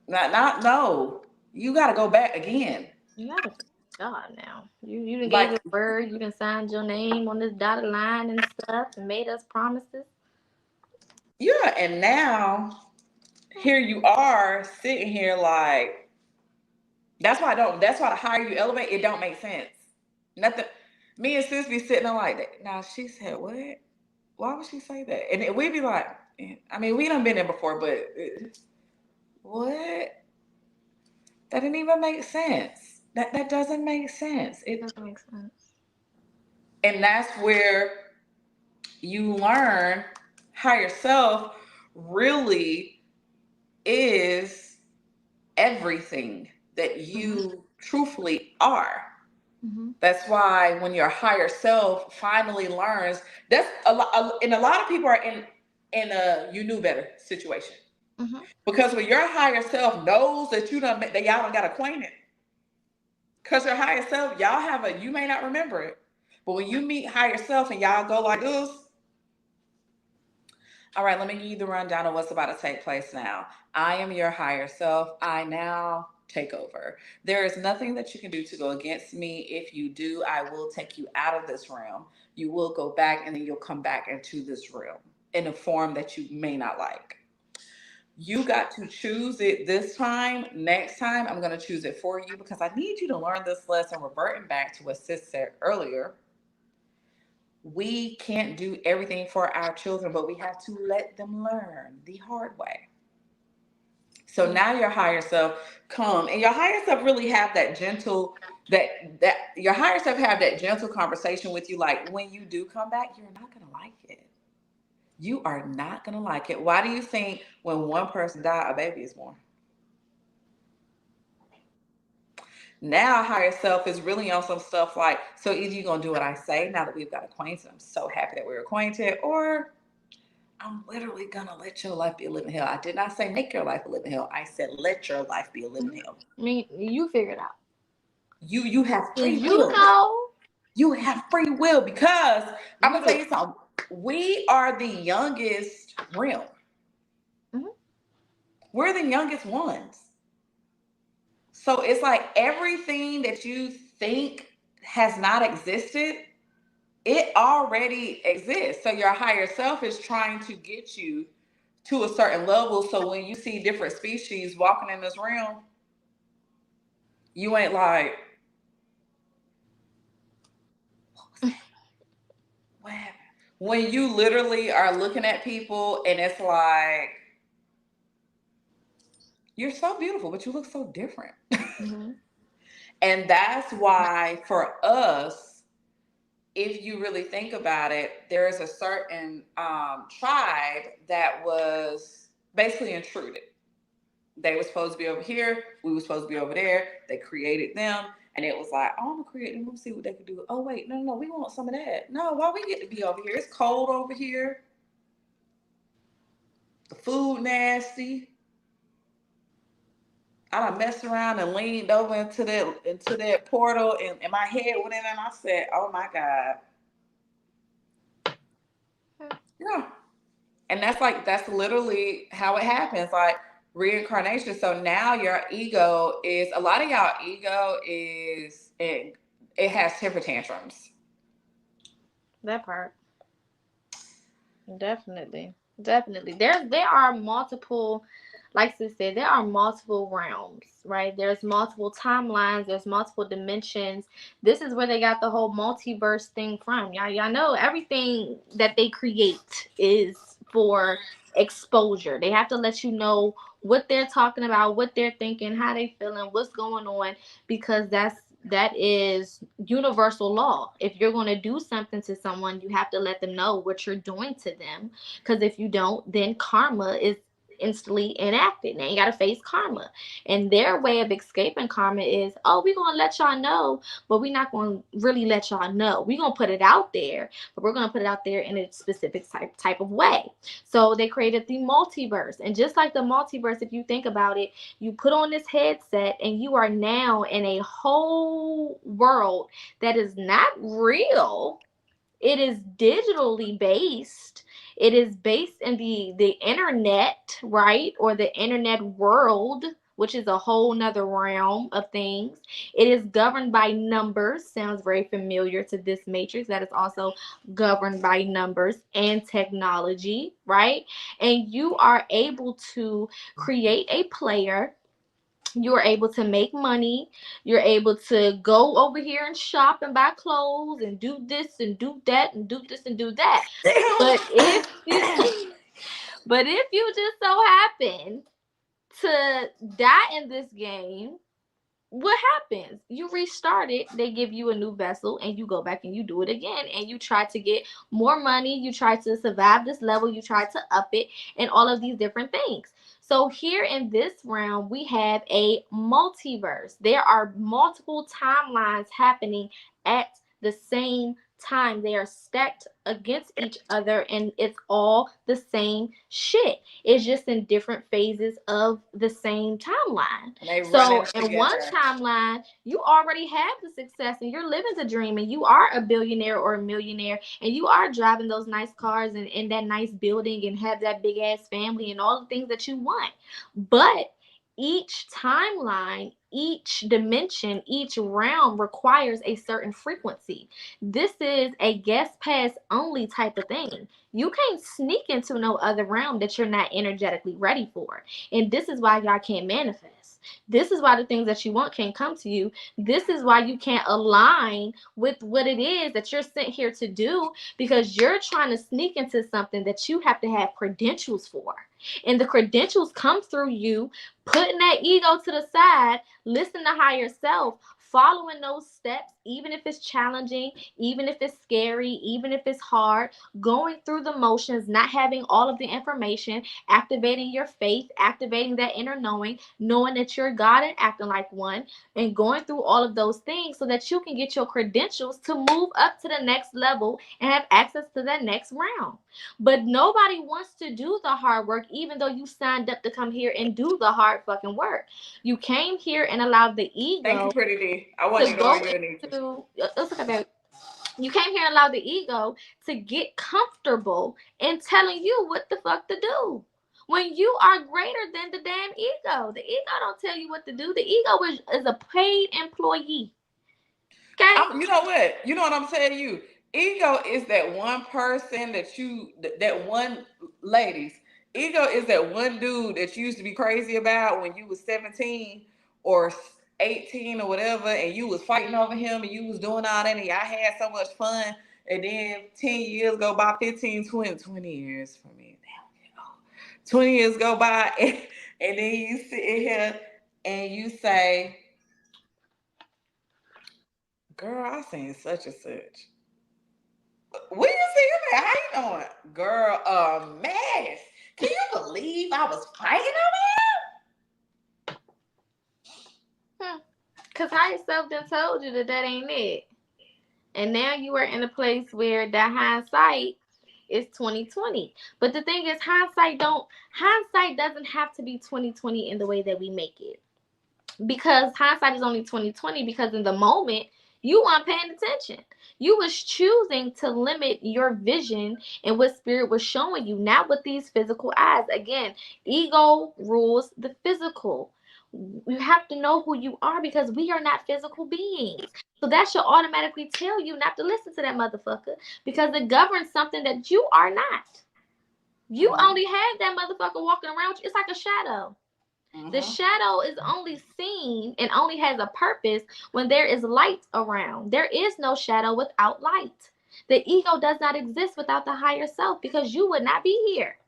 No. You got to go back again. You got to finish your job now. You done gave your word. You done signed your name on this dotted line and stuff and made us promises. Yeah, and now here you are sitting here like, that's why the higher you elevate, it don't make sense. Nothing. Me and sis be sitting there like that. Now she said, what? Why would she say that? And we'd be like, I mean, we done been there before, but what? That didn't even make sense. That doesn't make sense. It doesn't make sense. And that's where you learn higher self really is everything that you truthfully are. Mm-hmm. That's why when your higher self finally learns, that's a lot, and a lot of people are in a you knew better situation. Mm-hmm. Because when your higher self knows that y'all done got acquainted, Because your higher self, y'all have you may not remember it, but when you meet higher self and y'all go like this, all right, let me give you the rundown of what's about to take place now. I am your higher self. I now take over. There is nothing that you can do to go against me. If you do, I will take you out of this realm. You will go back and then you'll come back into this realm in a form that you may not like. You got to choose it this time. Next time, I'm going to choose it for you because I need you to learn this lesson. Reverting back to what Sis said earlier, we can't do everything for our children, but we have to let them learn the hard way. So now your higher self come, and your higher self really have that gentle, that your higher self have that gentle conversation with you. Like when you do come back, you're not gonna like it. You are not gonna like it. Why do you think when one person died, a baby is born? Now higher self is really on some stuff like, so either you're gonna do what I say now that we've got acquainted, I'm so happy that we're acquainted, or I'm literally gonna let your life be a living hell. I did not say make your life a living hell. I said let your life be a living hell. I mean, you figure it out. You have free You will. know, You have free will because I'm gonna tell you something. We are the youngest realm. Mhm. We're the youngest ones. So it's like everything that you think has not existed, it already exists. So your higher self is trying to get you to a certain level. So when you see different species walking in this realm, you ain't like, what happened? When you literally are looking at people and it's like, you're so beautiful, but you look so different. mm-hmm. And that's why for us, if you really think about it, there is a certain tribe that was basically intruded. They were supposed to be over here. We were supposed to be over there. They created them. And it was like, oh, I'm going to create them. Let's see what they can do. Oh, wait, no, we want some of that. No, why we get to be over here? It's cold over here. The food nasty. I done messed around and leaned over into that portal and my head went in and I said, oh my God. Yeah. And that's literally how it happens. Like reincarnation. So now your ego is a lot of y'all ego is it has temper tantrums. That part. Definitely. Definitely. There are multiple, like I said, there are multiple realms, right? There's multiple timelines, there's multiple dimensions. This is where they got the whole multiverse thing from. Y'all know everything that they create is for exposure. They have to let you know what they're talking about, what they're thinking, how they feeling, what's going on, because that is universal law. If you're going to do something to someone, you have to let them know what you're doing to them, because if you don't, then karma is instantly enacted. Now you got to face karma, and their way of escaping karma is, oh, we're going to let y'all know, but we're not going to really let y'all know. We're going to put it out there, but we're going to put it out there in a specific type of way. So they created the multiverse, and just like the multiverse, if you think about it, you put on this headset and you are now in a whole world that is not real. It is digitally based. It is based in the internet, right? Or the internet world, which is a whole nother realm of things. It is governed by numbers. Sounds very familiar to this matrix. That is also governed by numbers and technology, right? And you are able to create a player. You're able to make money. You're able to go over here and shop and buy clothes and do this and do that and do this and do that. But if you, but if you just so happen to die in this game, what happens? You restart it, they give you a new vessel, and you go back and you do it again. And you try to get more money, you try to survive this level, you try to up it, and all of these different things. So, here in this round, we have a multiverse. There are multiple timelines happening at the same time they are stacked against each other, and it's all the same shit. It's just in different phases of the same timeline. And they So running in one together. timeline, you already have the success and you're living the dream, and you are a billionaire or a millionaire, and you are driving those nice cars and in that nice building and have that big ass family and all the things that you want. But each timeline, each dimension, each realm requires a certain frequency. This is a guest pass only type of thing. You can't sneak into no other realm that you're not energetically ready for. And this is why y'all can't manifest. This is why the things that you want can't come to you. This is why you can't align with what it is that you're sent here to do, because you're trying to sneak into something that you have to have credentials for. And the credentials come through you putting that ego to the side, listen to higher self, following those steps, even if it's challenging, even if it's scary, even if it's hard, going through the motions, not having all of the information, activating your faith, activating that inner knowing, knowing that you're God and acting like one, and going through all of those things so that you can get your credentials to move up to the next level and have access to that next round. But nobody wants to do the hard work, even though you signed up to come here and do the hard fucking work. You came here and allowed the Thank ego you, Pretty D. I want to you to go know you're an into. Let's look at that. You came here and allowed the ego to get comfortable in telling you what the fuck to do. When you are greater than the damn ego, the ego don't tell you what to do. The ego is a paid employee. Okay. You know what? You know what I'm saying to you? Ego is that one person that one ladies. Ego is that one dude that you used to be crazy about when you was 17 or 18 or whatever, and you was fighting over him and you was doing all that, and y'all had so much fun. And then 10 years go by, 15, 20 years for me. 20 years go by, and then you sit here and you say, girl, I seen such and such. What you see him at? How you doing? Girl, a mess. Can you believe I was fighting Because higher self done told you that that ain't it. And now you are in a place where that hindsight is 2020. But the thing is, hindsight doesn't have to be 2020 in the way that we make it. Because hindsight is only 2020 because in the moment you weren't paying attention. You was choosing to limit your vision and what spirit was showing you, not with these physical eyes. Again, ego rules the physical. You have to know who you are because we are not physical beings. So that should automatically tell you not to listen to that motherfucker because it governs something that you are not. You only have that motherfucker walking around. It's like a shadow. The shadow is only seen and only has a purpose when there is light around. There is no shadow without light. The ego does not exist without the higher self because you would not be here.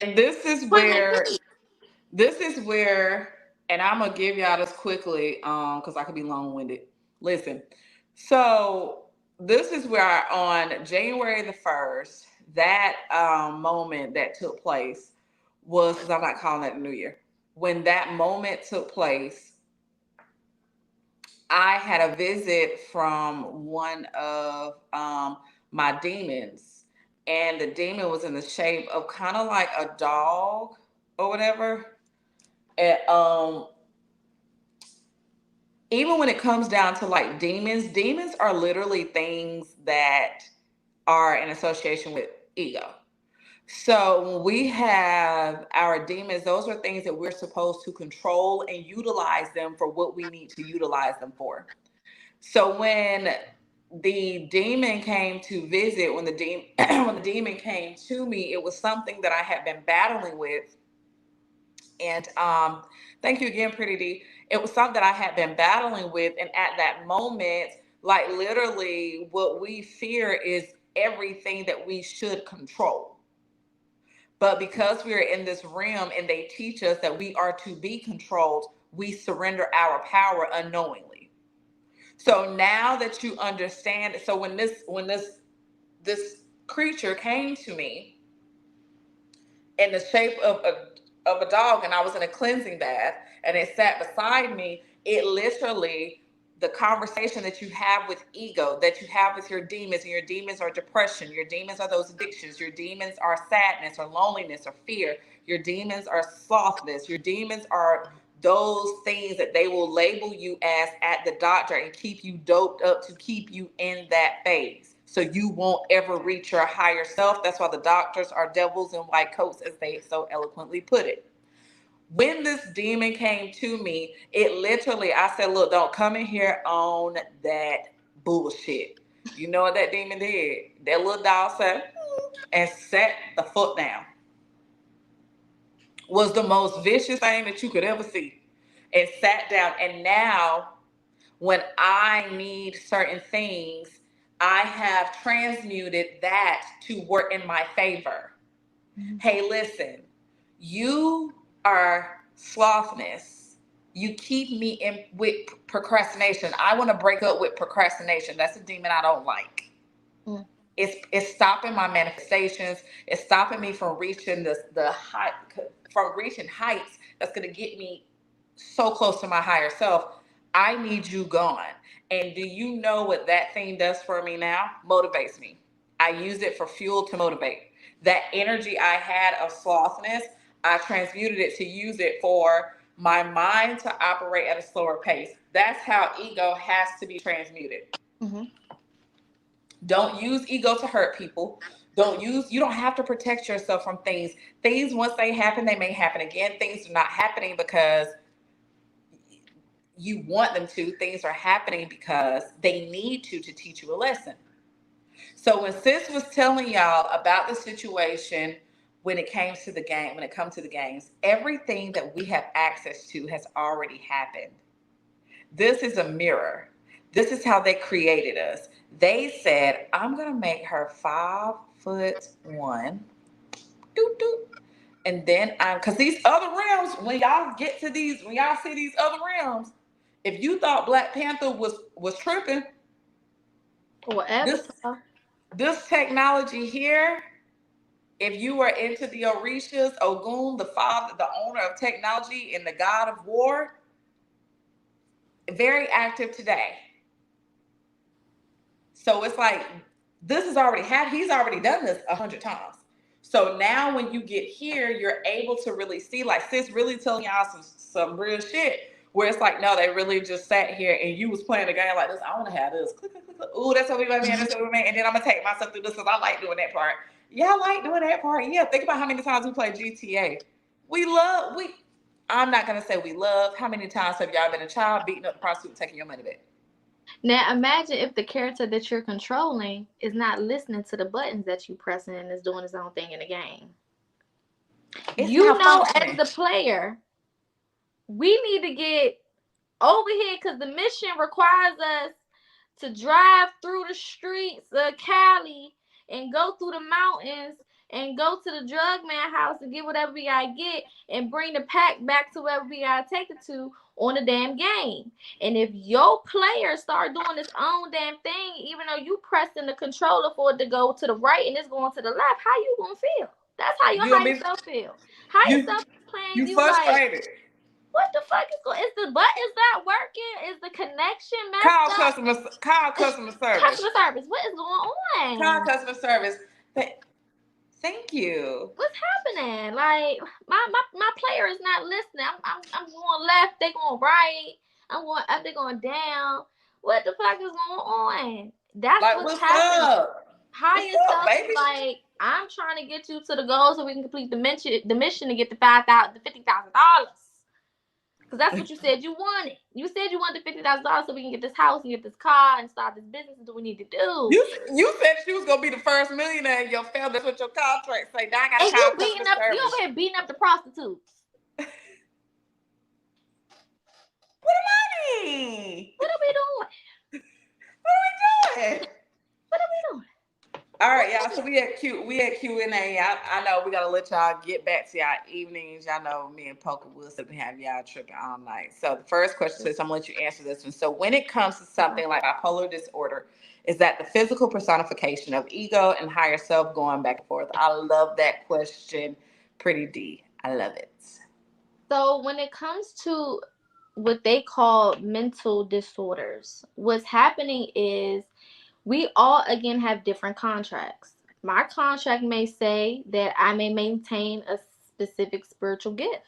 And this is where, and I'm gonna give y'all this quickly, because I could be long-winded. Listen, so this is where on January the 1st, that moment that took place was, because I'm not calling it the New Year. When that moment took place, I had a visit from one of my demons, and the demon was in the shape of kind of like a dog or whatever. And even when it comes down to like demons are literally things that are in association with ego. So when we have our demons, those are things that we're supposed to control and utilize them for what we need to utilize them for. So when the demon came to visit, when the demon came to me, it was something that I had been battling with. And thank you again, Pretty D. It was something that I had been battling with. And at that moment, like literally what we fear is everything that we should control. But because we're in this realm and they teach us that we are to be controlled, we surrender our power unknowingly. So now that you understand, so when this creature came to me in the shape of a dog, and I was in a cleansing bath, and it sat beside me, it literally the conversation that you have with ego, that you have with your demons, and your demons are depression, your demons are those addictions, your demons are sadness or loneliness or fear, your demons are softness, your demons are those things that they will label you as at the doctor and keep you doped up to keep you in that phase. So you won't ever reach your higher self. That's why the doctors are devils in white coats, as they so eloquently put it. When this demon came to me, it literally, I said, look, don't come in here on that bullshit. You know what that demon did? That little dog said, and sat the foot down. Was the most vicious thing that you could ever see. And sat down. And now, when I need certain things, I have transmuted that to work in my favor. Mm-hmm. Hey, listen, you are slothness. You keep me in with procrastination. I want to break up with procrastination. That's a demon I don't like. Mm. It's stopping my manifestations. It's stopping me from reaching the height, from reaching heights that's going to get me so close to my higher self. I need you gone. And do you know what that thing does for me now? Motivates me. I use it for fuel to motivate. That energy I had of slothness, I transmuted it to use it for my mind to operate at a slower pace. That's how ego has to be transmuted. Mm-hmm. Don't use ego to hurt people. You don't have to protect yourself from things. Things, once they happen, they may happen again. Things are not happening because you want them to. Things are happening because they need to teach you a lesson. So when Sis was telling y'all about the situation when it comes to the games, everything that we have access to has already happened. This is a mirror. This is how they created us. They said, I'm going to make her 5'1". Doop, doop. And then because these other realms, when y'all see these other realms, if you thought Black Panther was tripping, whatever. This technology here, if you are into the Orishas, Ogun, the father, the owner of technology and the god of war, very active today. So it's like, this has already happened. He's already done this 100 times. So now when you get here, you're able to really see, like Sis really telling y'all some real shit. Where it's like, no, they really just sat here and you was playing a game like this. I want to have this. Click, click, click, click. Ooh, that's what we made, man. That's what we made. And then I'm going to take myself through this because I like doing that part. Yeah, I like doing that part. Yeah, think about how many times we played GTA. I'm not going to say we love. How many times have y'all been a child beating up the prostitute taking your money back? Now, imagine if the character that you're controlling is not listening to the buttons that you pressing and is doing his own thing in the game. As the player, we need to get over here because the mission requires us to drive through the streets of Cali and go through the mountains and go to the drug man house and get whatever we gotta get and bring the pack back to wherever we gotta take it to on the damn game. And if your player start doing its own damn thing, even though you pressing the controller for it to go to the right and it's going to the left, how you gonna feel? That's how your higher self feel. Higher self playing you frustrated. Like, what the fuck is going? Is the buttons not working? Is the connection messed up? Call customer service. Customer service. What is going on? Call customer service. Thank you. What's happening? Like my player is not listening. I'm going left. They going right. I'm going up. They going down. What the fuck is going on? That's like, what's happening. Higher self is like, I'm trying to get you to the goal so we can complete the mission to get the $50,000. Because that's what you said you wanted. You said you wanted the $50,000 so we can get this house and get this car and start this business and do what we need to do. You said she was gonna be the first millionaire in your family. That's what your contract say. Now I gotta call customer service. You over here beating up the prostitutes. What am I doing? What are we doing? What are we doing? All right, y'all. So we had Q&A. I know we gotta let y'all get back to y'all evenings. Y'all know me and Poker will sit and have y'all tripping all night. So the first question is, I'm gonna let you answer this one. So when it comes to something like bipolar disorder, is that the physical personification of ego and higher self going back and forth? I love that question. Pretty D. I love it. So when it comes to what they call mental disorders. What's happening is we all again have different contracts. My contract may say that I may maintain a specific spiritual gift.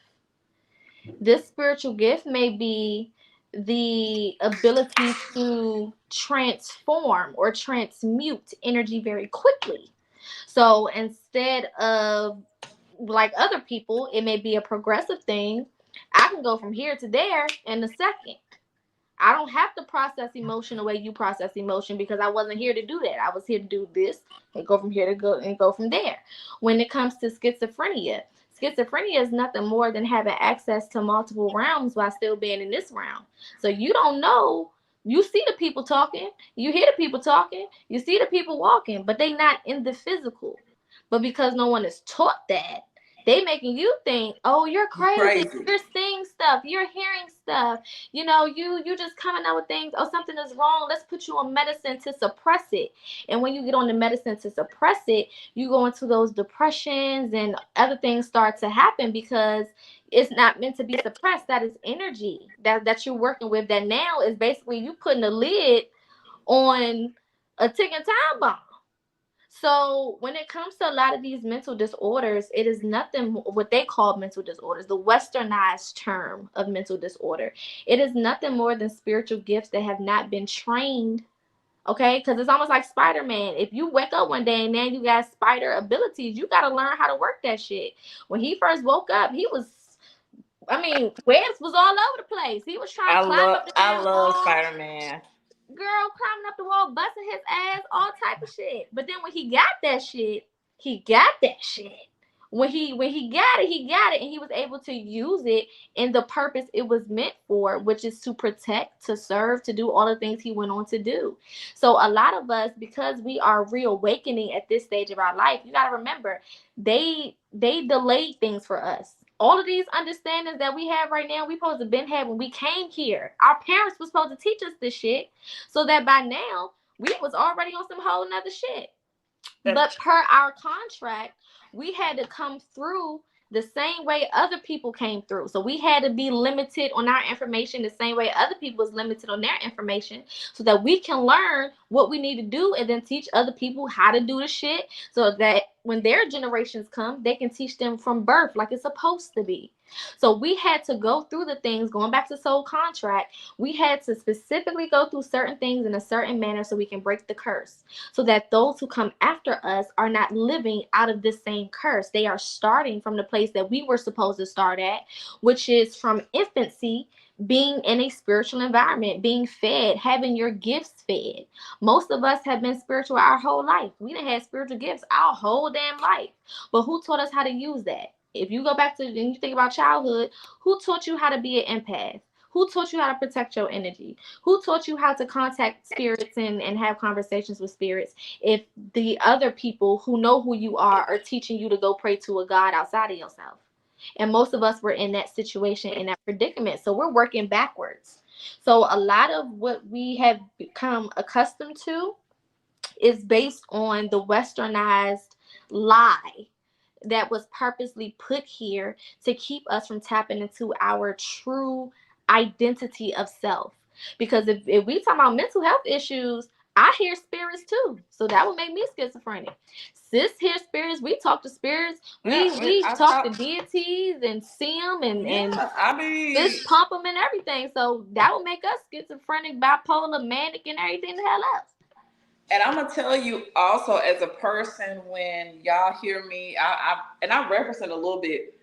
This spiritual gift may be the ability to transform or transmute energy very quickly. So instead of like other people, it may be a progressive thing. I can go from here to there in a second. I don't have to process emotion the way you process emotion because I wasn't here to do that. I was here to do this and go from here to go and go from there. When it comes to schizophrenia is nothing more than having access to multiple realms while still being in this realm. So you don't know. You see the people talking, you hear the people talking, you see the people walking, but they not in the physical. But because no one is taught that, they making you think, oh, you're crazy. You're seeing stuff, you're hearing stuff. You know, you just coming up with things. Oh, something is wrong. Let's put you on medicine to suppress it. And when you get on the medicine to suppress it, you go into those depressions and other things start to happen because it's not meant to be suppressed. That is energy that you're working with. That now is basically you putting a lid on a ticking time bomb. So when it comes to a lot of these mental disorders, it is nothing what they call mental disorders, the westernized term of mental disorder. It is nothing more than spiritual gifts that have not been trained. Okay, because it's almost like Spider-Man. If you wake up one day and now you got spider abilities, you got to learn how to work that shit. When he first woke up, webs was all over the place. He was trying to climb up the damn wall. I love Spider-Man. Girl climbing up the wall, busting his ass, all type of shit. But then when he got that shit, he got that shit. When he got it, he got it, and he was able to use it in the purpose it was meant for, which is to protect, to serve, to do all the things he went on to do. So a lot of us, because we are reawakening at this stage of our life, you got to remember, they delayed things for us. All of these understandings that we have right now, we supposed to been had when we came here. Our parents were supposed to teach us this shit so that by now we was already on some whole nother shit. But per our contract, we had to come through the same way other people came through. So we had to be limited on our information the same way other people was limited on their information so that we can learn what we need to do and then teach other people how to do the shit so that when their generations come, they can teach them from birth like it's supposed to be. So we had to go through the things, going back to soul contract, we had to specifically go through certain things in a certain manner so we can break the curse. So that those who come after us are not living out of this same curse. They are starting from the place that we were supposed to start at, which is from infancy, being in a spiritual environment, being fed, having your gifts fed. Most of us have been spiritual our whole life. We done had spiritual gifts our whole damn life. But who taught us how to use that? If you go back to and you think about childhood, who taught you how to be an empath? Who taught you how to protect your energy? Who taught you how to contact spirits and have conversations with spirits if the other people who know who you are teaching you to go pray to a God outside of yourself? And most of us were in that situation, in that predicament. So we're working backwards. So a lot of what we have become accustomed to is based on the westernized lie that was purposely put here to keep us from tapping into our true identity of self. Because if we talk about mental health issues, I hear spirits too. So that would make me schizophrenic. Sis hears spirits. We talk to spirits. We talk to deities and see them and just pump them and everything. So that would make us schizophrenic, bipolar, manic, and everything the hell else. And I'm gonna tell you also, as a person, when y'all hear me, I reference it a little bit.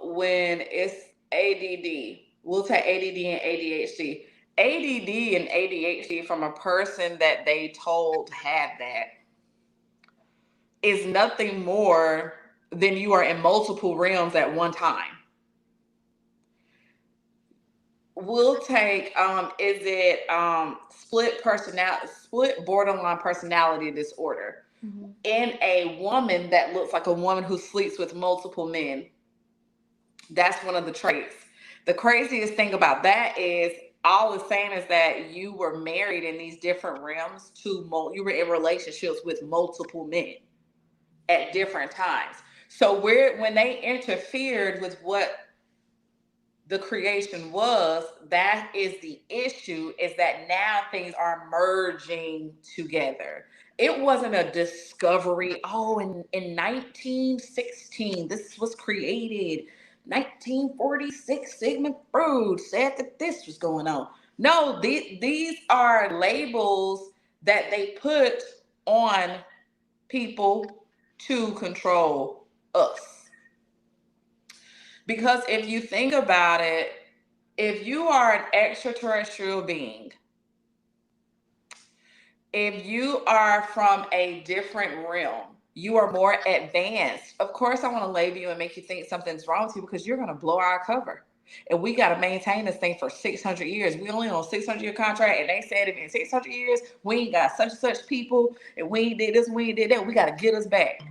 When it's ADD, we'll take ADD and ADHD. ADD and ADHD from a person that they told had that is nothing more than you are in multiple realms at one time. We'll take split borderline personality disorder in a woman that looks like a woman who sleeps with multiple men. That's one of the traits. The craziest thing about that is all it's saying is that you were married in these different realms you were in relationships with multiple men at different times. So when they interfered with what the creation was, that is the issue, is that now things are merging together. It wasn't a discovery. Oh, in 1916, this was created. 1946, Sigmund Freud said that this was going on. No, these are labels that they put on people to control us. Because if you think about it, if you are an extraterrestrial being, if you are from a different realm, you are more advanced. Of course, I want to label you and make you think something's wrong with you because you're going to blow our cover. And we got to maintain this thing for 600 years. We only on a 600-year contract, and they said if in 600 years we ain't got such and such people, and we ain't did this, we ain't did that, we got to get us back.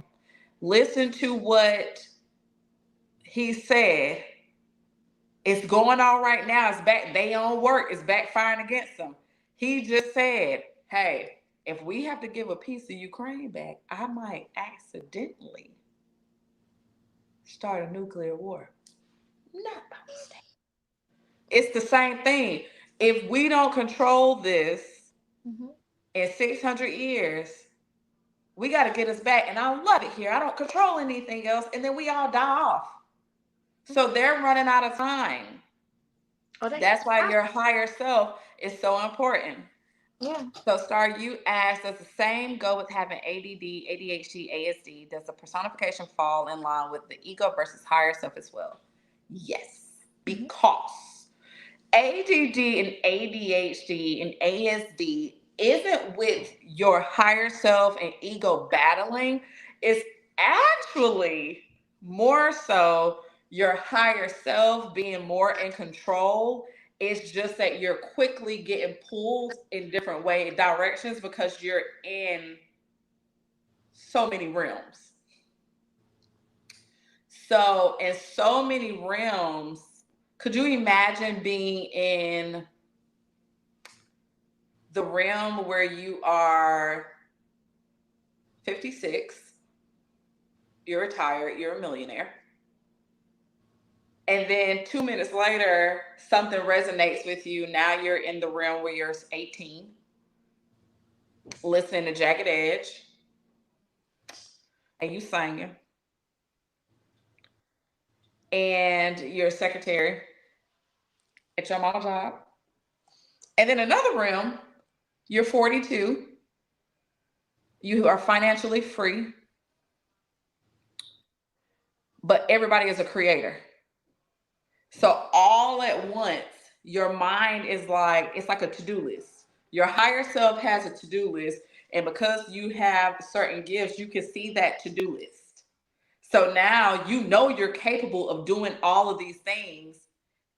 Listen to what he said. It's going on right now. It's back. They own work. It's backfiring against them. He just said, hey, if we have to give a piece of Ukraine back, I might accidentally start a nuclear war. Not by mistake. It's the same thing. If we don't control this in 600 years, we got to get us back. And I love it here. I don't control anything else. And then we all die off. So they're running out of time. That's why your higher self is so important. Yeah. So, Star, you asked, does the same go with having ADD, ADHD, ASD? Does the personification fall in line with the ego versus higher self as well? Yes, because ADD and ADHD and ASD isn't with your higher self and ego battling. It's actually more so your higher self being more in control. It's just that you're quickly getting pulled in different directions because you're in so many realms. So in so many realms, could you imagine being in the realm where you are 56, you're retired, you're a millionaire, and then 2 minutes later, something resonates with you. Now you're in the realm where you're 18, listening to Jagged Edge, and you singing, and you're a secretary at your mom's job. And then another realm, you're 42, you are financially free, but everybody is a creator. So all at once, your mind is like, it's like a to-do list. Your higher self has a to-do list. And because you have certain gifts, you can see that to-do list. So now you know you're capable of doing all of these things.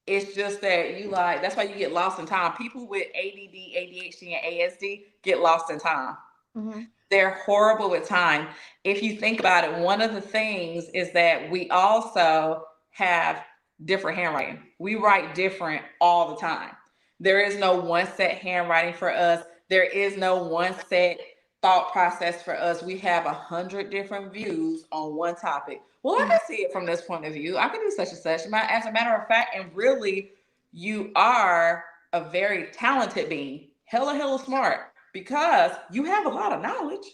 It's just that that's why you get lost in time. People with ADD, ADHD, and ASD get lost in time. Mm-hmm. They're horrible with time. If you think about it, one of the things is that we also have different handwriting. We write different all the time. There is no one set handwriting for us. There is no one set thought process for us. We have 100 different views on one topic. Well, I can see it from this point of view. I can do such and such. As a matter of fact, and really, you are a very talented being, hella smart, because you have a lot of knowledge.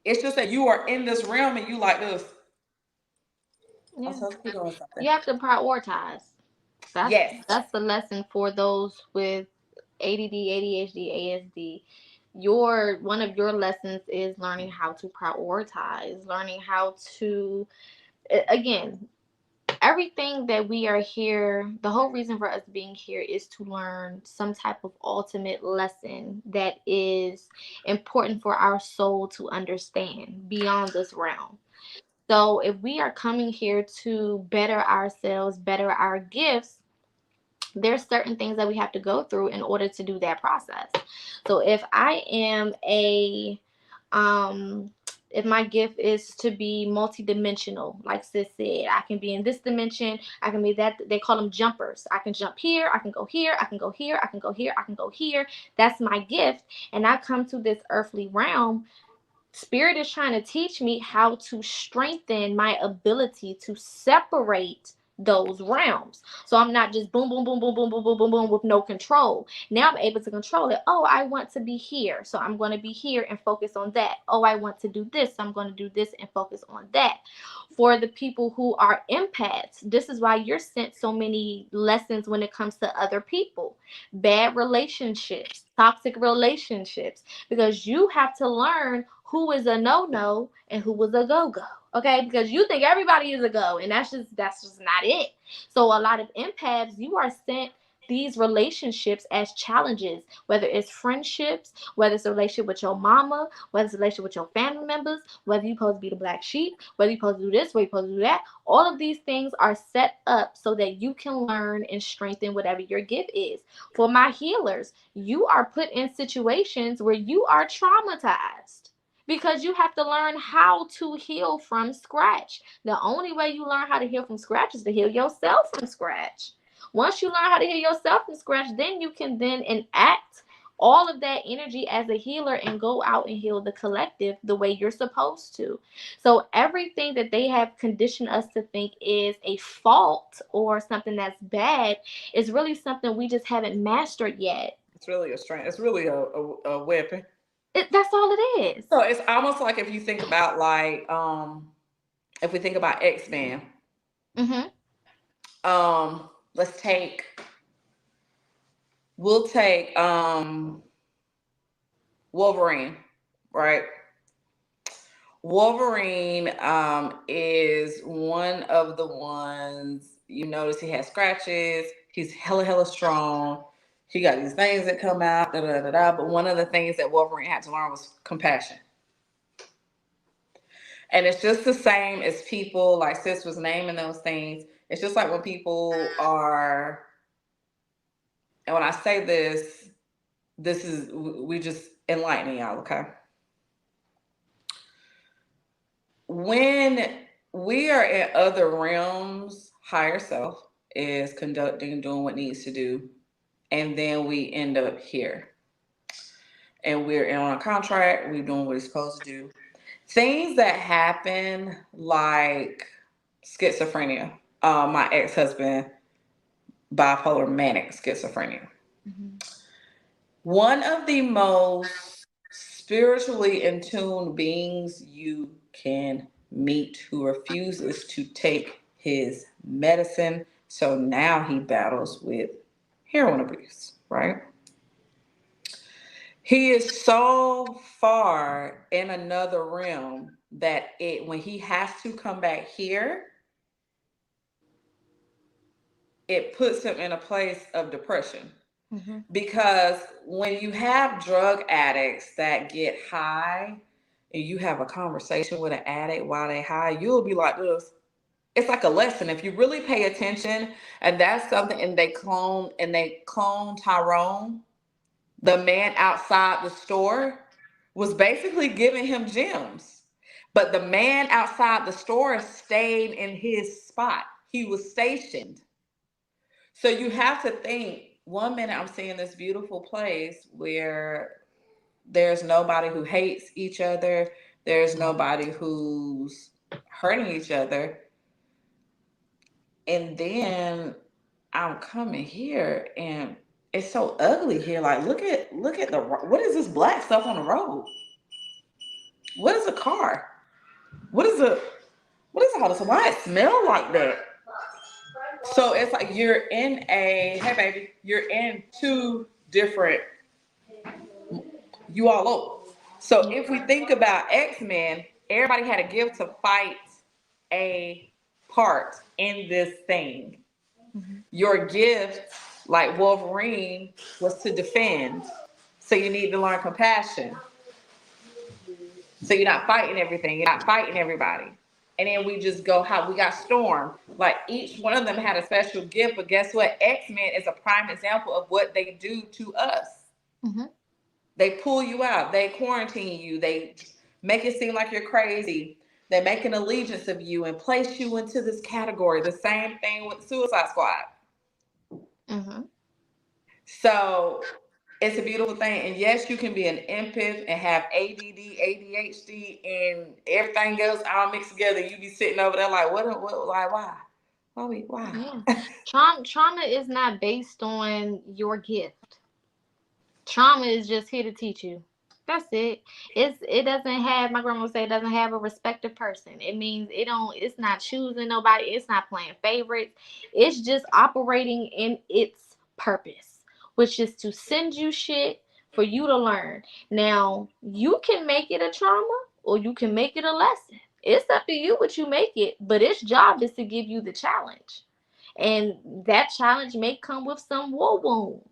It's just that you are in this realm and you like this. Yeah. You have to prioritize. That's the lesson for those with ADD, ADHD, ASD. One of your lessons is learning how to prioritize, learning how to, again, everything that we are here, the whole reason for us being here is to learn some type of ultimate lesson that is important for our soul to understand beyond this realm. So if we are coming here to better ourselves, better our gifts, there's certain things that we have to go through in order to do that process. So if I am if my gift is to be multidimensional, like Sis said, I can be in this dimension, I can be that, they call them jumpers. I can jump here, I can go here, I can go here, I can go here, I can go here. That's my gift. And I come to this earthly realm. Spirit is trying to teach me how to strengthen my ability to separate those realms. So I'm not just boom, boom, boom, boom, boom, boom, boom, boom, boom with no control. Now I'm able to control it. Oh, I want to be here. So I'm going to be here and focus on that. Oh, I want to do this. I'm going to do this and focus on that. For the people who are empaths, this is why you're sent so many lessons when it comes to other people, bad relationships, toxic relationships, because you have to learn who is a no-no and who was a go-go. Okay, because you think everybody is a go, and that's just not it. So a lot of empaths, you are sent these relationships as challenges, whether it's friendships, whether it's a relationship with your mama, whether it's a relationship with your family members, whether you're supposed to be the black sheep, whether you're supposed to do this, whether you're supposed to do that. All of these things are set up so that you can learn and strengthen whatever your gift is. For my healers, you are put in situations where you are traumatized because you have to learn how to heal from scratch. The only way you learn how to heal from scratch is to heal yourself from scratch. Once you learn how to heal yourself from scratch, then you can then enact all of that energy as a healer and go out and heal the collective the way you're supposed to. So everything that they have conditioned us to think is a fault or something that's bad is really something we just haven't mastered yet. It's really a strength. It's really a weapon. That's all it is. So it's almost like if you think about if we think about X-Men, Mm-hmm. let's we'll take Wolverine, right? Wolverine is one of the ones you notice he has scratches. He's hella strong. He got these things that come out, da da da da. But one of the things that Wolverine had to learn was compassion. And it's just the same as people, like Sis was naming those things. It's just like when people are, and when I say this is, we just enlightening y'all, okay? When we are in other realms, higher self is conducting, doing what needs to do, and then we end up here. And we're on a contract, we're doing what it's supposed to do. Things that happen like schizophrenia. My ex-husband, bipolar manic schizophrenia. Mm-hmm. One of the most spiritually in tune beings you can meet who refuses to take his medicine. So now he battles with heroin abuse, right? He is so far in another realm that when he has to come back here, it puts him in a place of depression. Mm-hmm. Because when you have drug addicts that get high and you have a conversation with an addict while they high, you'll be like this. It's like a lesson if you really pay attention. And that's something. And they clone Tyrone, the man outside the store, was basically giving him gems. But the man outside the store stayed in his spot. He was stationed. So you have to think, one minute I'm seeing this beautiful place where there's nobody who hates each other. There's nobody who's hurting each other. And then I'm coming here and it's so ugly here. Like, look at what is this black stuff on the road? What is a car? What is all this? Why it smell like that? So it's like you're in you're in two different, you all over. So if we think about X-Men, everybody had a gift to fight a part in this thing. Mm-hmm. Your gift, like Wolverine, was to defend. So you need to learn compassion. So you're not fighting everything. You're not fighting everybody. And then we just go how we got Storm. Like each one of them had a special gift. But guess what? X-Men is a prime example of what they do to us. Mm-hmm. They pull you out. They quarantine you. They make it seem like you're crazy. They make an allegiance of you and place you into this category. The same thing with Suicide Squad. Mm-hmm. So it's a beautiful thing. And yes, you can be an empath and have ADD, ADHD, and everything else all mixed together. You be sitting over there like, what, like, why? Why? Yeah. Trauma is not based on your gift. Trauma is just here to teach you. That's it. It doesn't have, my grandma would say, it doesn't have a respective person. It means it's not choosing nobody, it's not playing favorites. It's just operating in its purpose, which is to send you shit for you to learn. Now, you can make it a trauma or you can make it a lesson. It's up to you what you make it, but its job is to give you the challenge. And that challenge may come with some war wounds.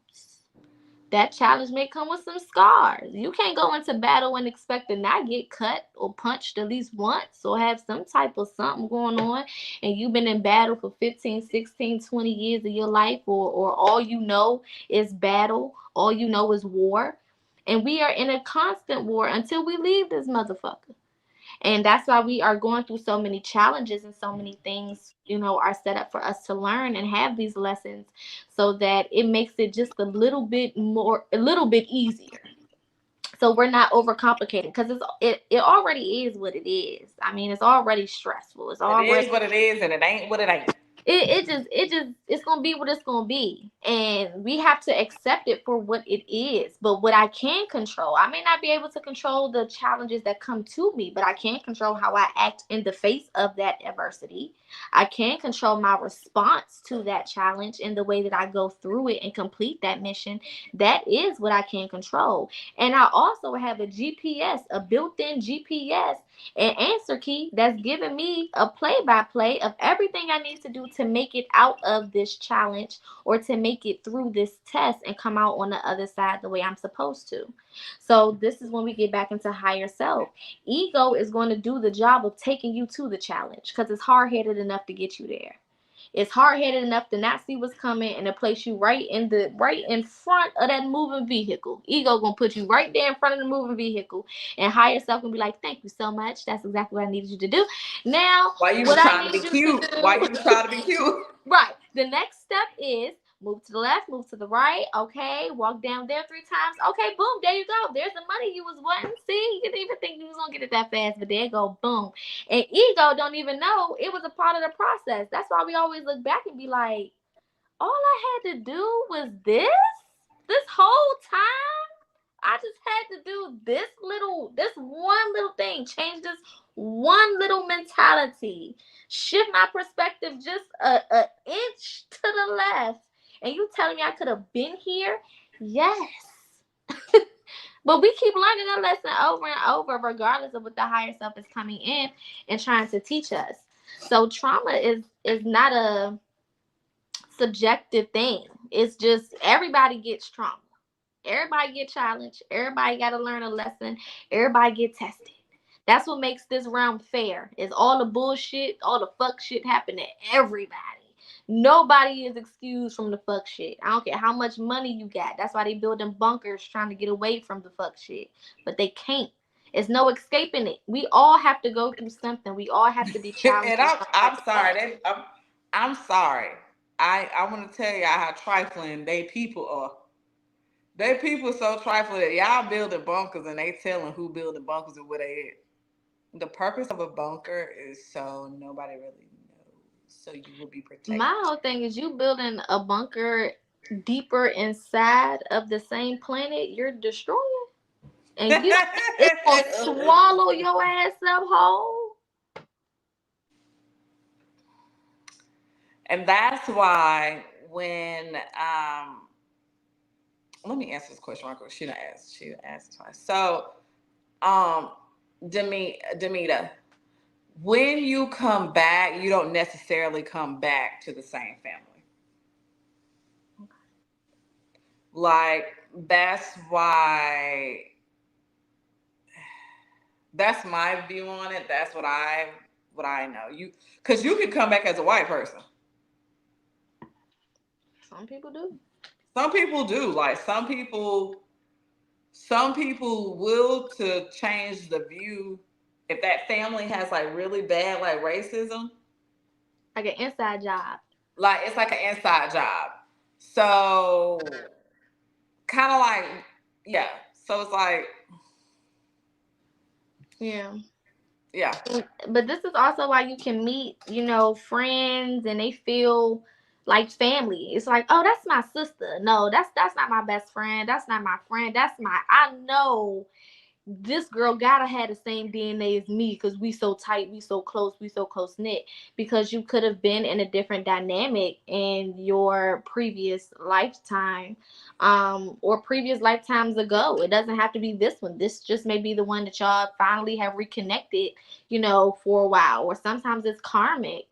That challenge may come with some scars. You can't go into battle and expect to not get cut or punched at least once or have some type of something going on. And you've been in battle for 15, 16, 20 years of your life, or all you know is battle, all you know is war. And we are in a constant war until we leave this motherfucker. And that's why we are going through so many challenges, and so many things, are set up for us to learn and have these lessons, so that it makes it just a little bit easier. So we're not overcomplicating, because it already is what it is. I mean, it's already stressful. It's It already, is what it is, and it ain't what it ain't. it's gonna be what it's gonna be, and we have to accept it for what it is. But what I can control, I may not be able to control the challenges that come to me, but I can control how I act in the face of that adversity. I can control my response to that challenge and the way that I go through it and complete that mission. That is what I can control. And I also have a GPS, a built-in GPS, an answer key that's giving me a play-by-play of everything I need to do to make it out of this challenge, or to make it through this test and come out on the other side the way I'm supposed to. So this is when we get back into higher self. Ego is going to do the job of taking you to the challenge, because it's hard-headed enough to get you there. It's hard-headed enough to not see what's coming and to place you right in front of that moving vehicle. Ego gonna put you right there in front of the moving vehicle, and higher self gonna be like, "Thank you so much. That's exactly what I needed you to do. Now, Why you what was I trying to be need you cute? to Why you do." was trying to be cute? Right. The next step is move to the left, move to the right. Okay. Walk down there 3 times. Okay. Boom. There you go. There's the money you was wanting. See, you didn't even think you was gonna get it that fast, but there you go. Boom. And ego don't even know it was a part of the process. That's why we always look back and be like, all I had to do was this whole time. I just had to do this one little thing, change this one little mentality, shift my perspective just a inch to the left. And you telling me I could have been here? Yes. But we keep learning that lesson over and over, regardless of what the higher self is coming in and trying to teach us. So trauma is not a subjective thing. It's just everybody gets trauma. Everybody get challenged. Everybody got to learn a lesson. Everybody get tested. That's what makes this round fair. Is all the bullshit, all the fuck shit happen to everybody. Nobody is excused from the fuck shit. I don't care how much money you got. That's why they building bunkers trying to get away from the fuck shit. But they can't. It's no escaping it. We all have to go through something. We all have to be challenged. And I'm sorry. I'm sorry. I want to tell y'all how trifling they people are. They people so trifling that y'all building bunkers and they telling who building bunkers and where they at. The purpose of a bunker is so nobody really knows, so you will be protected. My whole thing is, you building a bunker deeper inside of the same planet you're destroying, and you it's gonna swallow your ass up whole. And that's why when let me answer this question real quick. She done asked twice. So um Demita, when you come back, you don't necessarily come back to the same family. Like that's why that's my view on it. That's what I know. Because you can come back as a white person. Some people do. Some people do. Like some people will to change the view if that family has like really bad like racism. Like an inside job. Like it's like an inside job. So kind of like yeah. So it's like Yeah. Yeah. But this is also why you can meet, friends and they feel like family. It's like, oh, that's my sister. No, that's not my best friend. That's not my friend. I know this girl gotta have the same DNA as me because we so tight, we so close knit. Because you could have been in a different dynamic in your previous lifetime, or previous lifetimes ago. It doesn't have to be this one. This just may be the one that y'all finally have reconnected, for a while. Or sometimes it's karmic.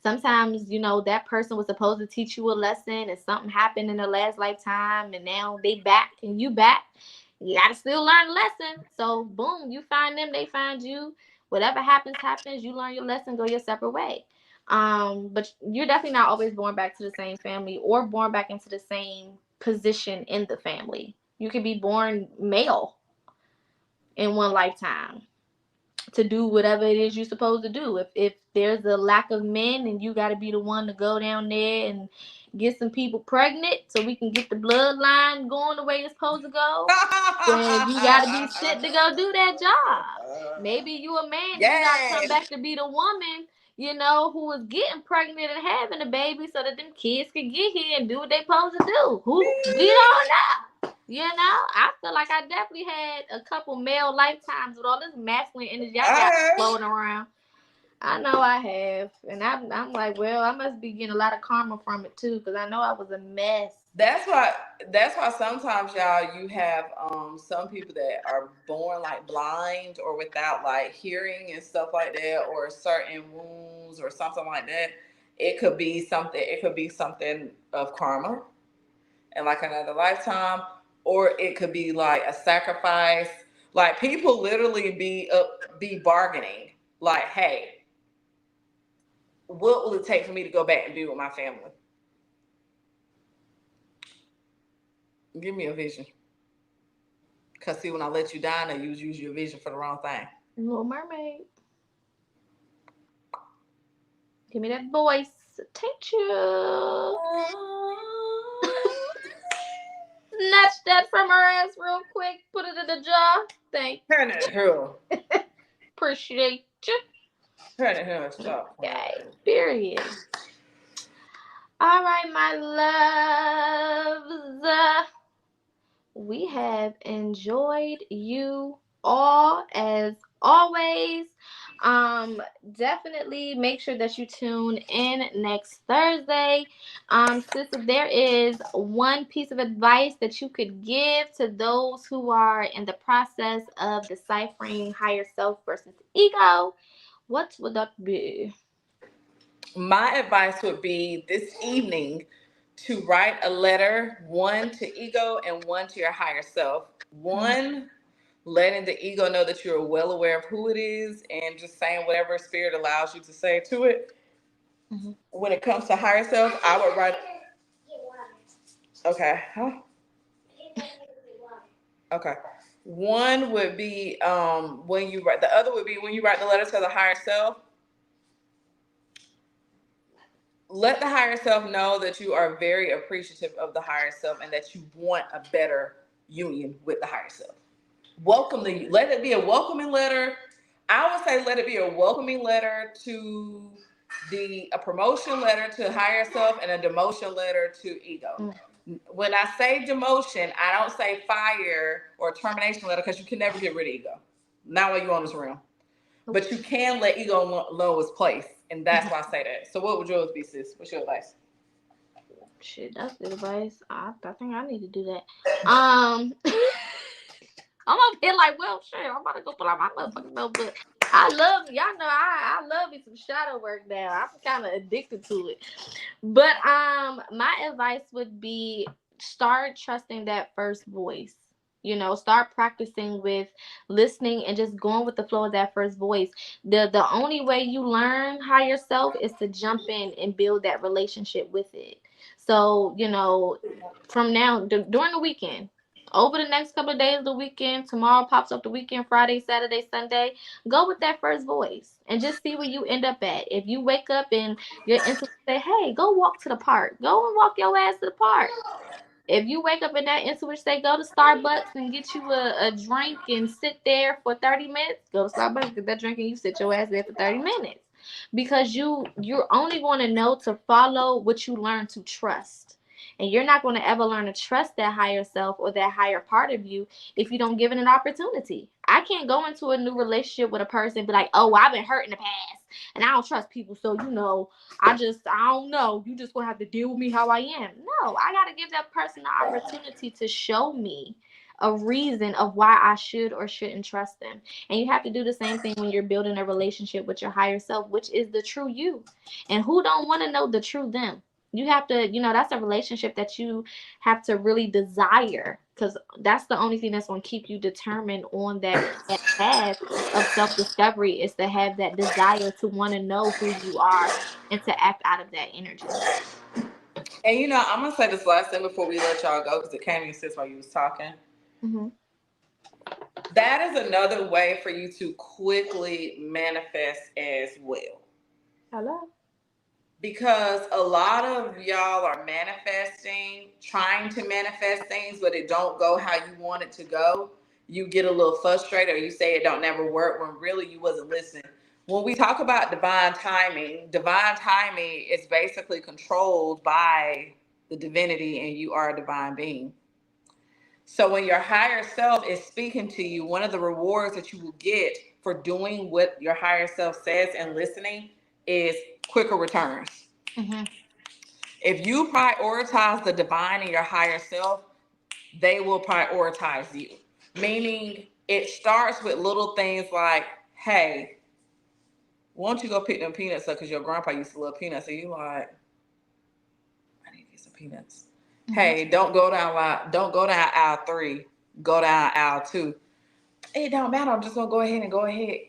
Sometimes, that person was supposed to teach you a lesson and something happened in the last lifetime and now they back and you back. You gotta still learn a lesson. So boom, you find them, they find you. Whatever happens, happens. You learn your lesson, go your separate way. But you're definitely not always born back to the same family or born back into the same position in the family. You could be born male in one lifetime to do whatever it is you're supposed to do. If there's a lack of men and you got to be the one to go down there and get some people pregnant so we can get the bloodline going the way it's supposed to go, then you got to be shit to go do that job. Maybe you a man and you got to come Yes. back to be the woman, who is getting pregnant and having a baby so that them kids can get here and do what they supposed to do. Who we don't know. I feel like I definitely had a couple male lifetimes with all this masculine energy I got floating around. I know I have, and I'm like, well, I must be getting a lot of karma from it too, because I know I was a mess. That's why. That's why sometimes, y'all, you have some people that are born like blind or without like hearing and stuff like that, or certain wounds or something like that. It could be something. It could be something of karma in like another lifetime, or it could be like a sacrifice. Like people literally be bargaining. Like, hey, what will it take for me to go back and be with my family? Give me a vision. Cause see, when I let you down, I use your vision for the wrong thing. Little Mermaid. Give me that voice. Thank you. Snatch that from her ass real quick. Put it in the jar. Thank you. Turn it here. Appreciate you. Turn it here. Stop. Okay. Period. All right, my loves. We have enjoyed you all as always. Definitely make sure that you tune in next Thursday. Sis, if there is one piece of advice that you could give to those who are in the process of deciphering higher self versus ego, what would that be? My advice would be this evening to write a letter, one to ego and one to your higher self. One, letting the ego know that you're well aware of who it is and just saying whatever spirit allows you to say to it. Mhm. When it comes to higher self, I would write. Okay. Huh? Okay. One would be when you write. The other would be when you write the letter to the higher self. Let the higher self know that you are very appreciative of the higher self and that you want a better union with the higher self. Let it be a welcoming letter. I would say let it be a welcoming letter to a promotion letter to higher self and a demotion letter to ego. When I say demotion, I don't say fire or termination letter because you can never get rid of ego. Not while you're on this realm. But you can let ego know its place. And that's why I say that. So what would yours be, sis? What's your advice? Shit, that's good advice. I think I need to do that. I'm up here like, well, shit, I'm about to go pull out my motherfucking notebook. I love, y'all know, I love me some shadow work now. I'm kind of addicted to it. But my advice would be start trusting that first voice. Start practicing with listening and just going with the flow of that first voice. The only way you learn higher self is to jump in and build that relationship with it. So, from now during the weekend, over the next couple of days of the weekend, tomorrow pops up the weekend, Friday, Saturday, Sunday, go with that first voice and just see where you end up at. If you wake up and your intuition say, hey, go walk to the park, go and walk your ass to the park. If you wake up in that instant say go to Starbucks and get you a drink and sit there for 30 minutes, go to Starbucks, get that drink and you sit your ass there for 30 minutes. Because you're only going to know to follow what you learn to trust. And you're not going to ever learn to trust that higher self or that higher part of you if you don't give it an opportunity. I can't go into a new relationship with a person and be like, oh, I've been hurt in the past and I don't trust people. So, I don't know. You just going to have to deal with me how I am. No, I got to give that person the opportunity to show me a reason of why I should or shouldn't trust them. And you have to do the same thing when you're building a relationship with your higher self, which is the true you. And who don't want to know the true them? You have to, that's a relationship that you have to really desire, because that's the only thing that's going to keep you determined on that path of self-discovery, is to have that desire to want to know who you are and to act out of that energy. And I'm going to say this last thing before we let y'all go, because it came in since while you was talking. Mm-hmm. That is another way for you to quickly manifest as well. Hello? Because a lot of y'all are manifesting, trying to manifest things, but it don't go how you want it to go. You get a little frustrated, or you say it don't never work when really you wasn't listening. When we talk about divine timing is basically controlled by the divinity, and you are a divine being. So when your higher self is speaking to you, one of the rewards that you will get for doing what your higher self says and listening is quicker returns. Mm-hmm. If you prioritize the divine in your higher self, they will prioritize you. Meaning it starts with little things like, hey, why don't you go pick them peanuts up because your grandpa used to love peanuts. So you like, I need to get some peanuts. Mm-hmm. Hey, don't go down aisle 3. Go down aisle 2. It don't matter. I'm just gonna go ahead.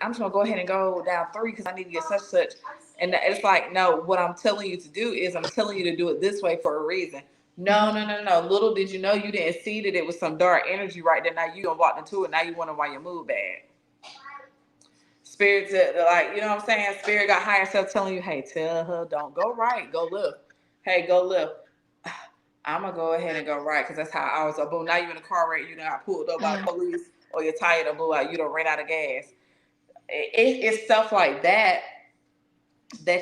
I'm just gonna go ahead and go down 3 because I need to get such. And it's like, no. What I'm telling you to do is I'm telling you to do it this way for a reason. No. Little did you know, you didn't see that it was some dark energy right there. Now you done walked into it. Now you wonder why your mood bad. Spirit, like, you know what I'm saying? Spirit got higher self telling you, hey, tell her don't go right, go left. Hey, go left. I'm gonna go ahead and go right because that's how I was. Boom. Now you're in a car wreck. You got pulled up by the police, or your tire done blew out. You don't ran out of gas. It's stuff like that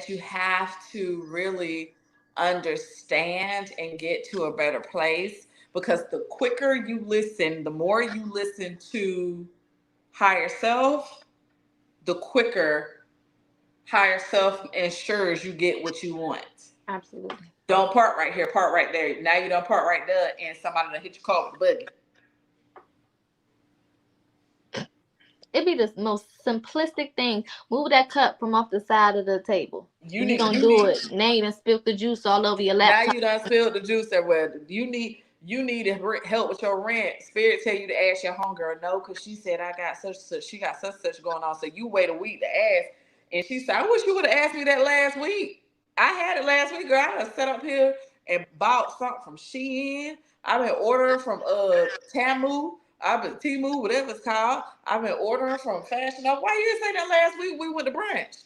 you have to really understand and get to a better place, because the quicker you listen, the more you listen to higher self, the quicker higher self ensures you get what you want. Absolutely. Don't park right here, park right there. Now you don't park right there and somebody done hit your car with a buggy. It'd be the most simplistic thing. Move that cup from off the side of the table. You don't do it. Now you done spilled the juice all over your laptop. Now you done spilled the juice everywhere. You need help with your rent. Spirit tell you to ask your homegirl no, because she said I got such. She got such going on. So you wait a week to ask, and she said, I wish you would have asked me that last week. I had it last week, girl. I done set up here and bought something from Shein. I've been ordering from Temu. I've been Temu, whatever it's called. I've been ordering from Fashion Up. Why you didn't say that last week we went to brunch?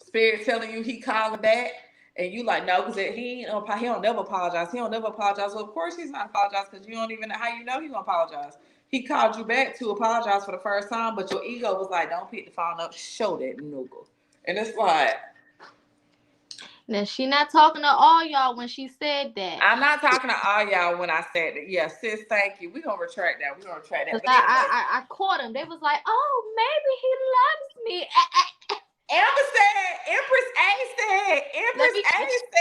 Spirit telling you he calling back, and you like, no, because he don't never apologize. He don't never apologize. Well, of course he's not apologize, because you don't even know how you know he's gonna apologize. He called you back to apologize for the first time, but your ego was like, don't pick the phone up, show that nigga. And it's like, now she not talking to all y'all when she said that. I'm not talking to all y'all when I said that. Yeah, sis, thank you. We're gonna retract that. But I caught them. They was like, oh, maybe he loves me. Amber said, Empress A said.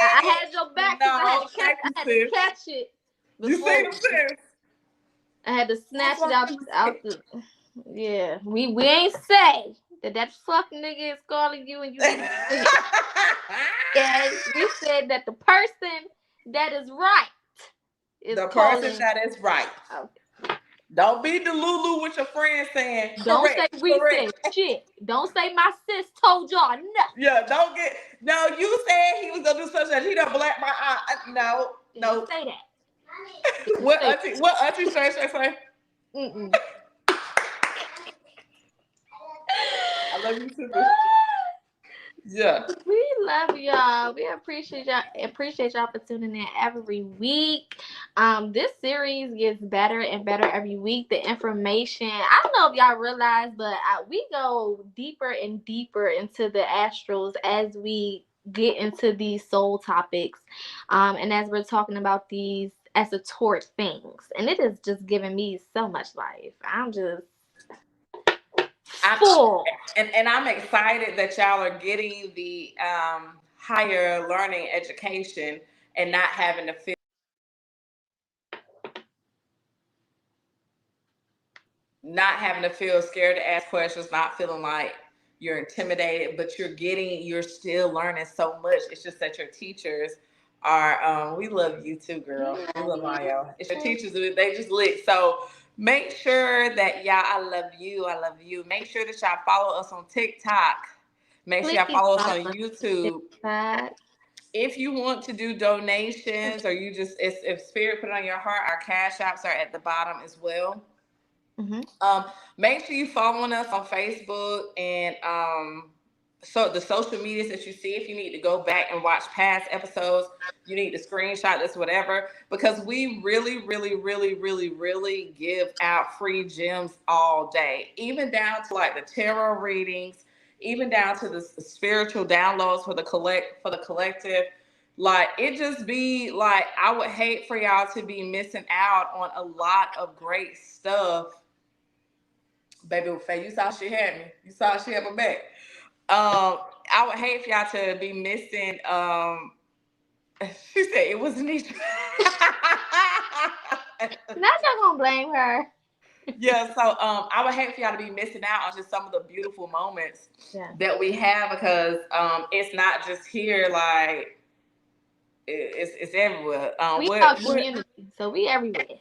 I had your back because I had to catch it. You see them, sis? I had to snatch it out the. Yeah, we ain't say that fucking nigga is calling you and you. Yeah, we said that the person that is right is the calling. person that is right. Okay. Don't be delulu with your friends saying. Don't say we said shit. Don't say my sis told y'all no. Yeah, don't get. No, you said he was gonna do something. He done black my eye. No. Don't say that. What auntie say? Mm-mm. I love you too. Yeah. We love y'all. We appreciate y'all for tuning in every week. This series gets better and better every week. The information, I don't know if y'all realize, but we go deeper and deeper into the astrals as we get into these soul topics. And as we're talking about these esoteric things. And it is just giving me so much life. I'm just I'm, full. and I'm excited that y'all are getting the higher learning education and not having to feel scared to ask questions, not feeling like you're intimidated, but you're still learning so much. It's just that your teachers are, we love you too, girl. We love all y'all. It's your teachers, they just lit. So make sure that y'all, I love you. I love you. Make sure that y'all follow us on TikTok. Make sure y'all Please follow us follow on us YouTube. on If you want to do donations or you just, if Spirit put it on your heart, our cash apps are at the bottom as well. Mm-hmm. Make sure you following us on Facebook and so the social medias that you see. If you need to go back and watch past episodes, you need to screenshot this, whatever, because we really, really, really, really, really give out free gems all day, even down to like the tarot readings, even down to the spiritual downloads for the collective. Like it just be like I would hate for y'all to be missing out on a lot of great stuff. Baby Faye, you saw she had me. You saw she had my back. I would hate for y'all to be missing. She said it wasn't each. Not y'all gonna blame her. Yeah, so I would hate for y'all to be missing out on just some of the beautiful moments that we have because it's not just here. Like it's everywhere. We are community, so we everywhere.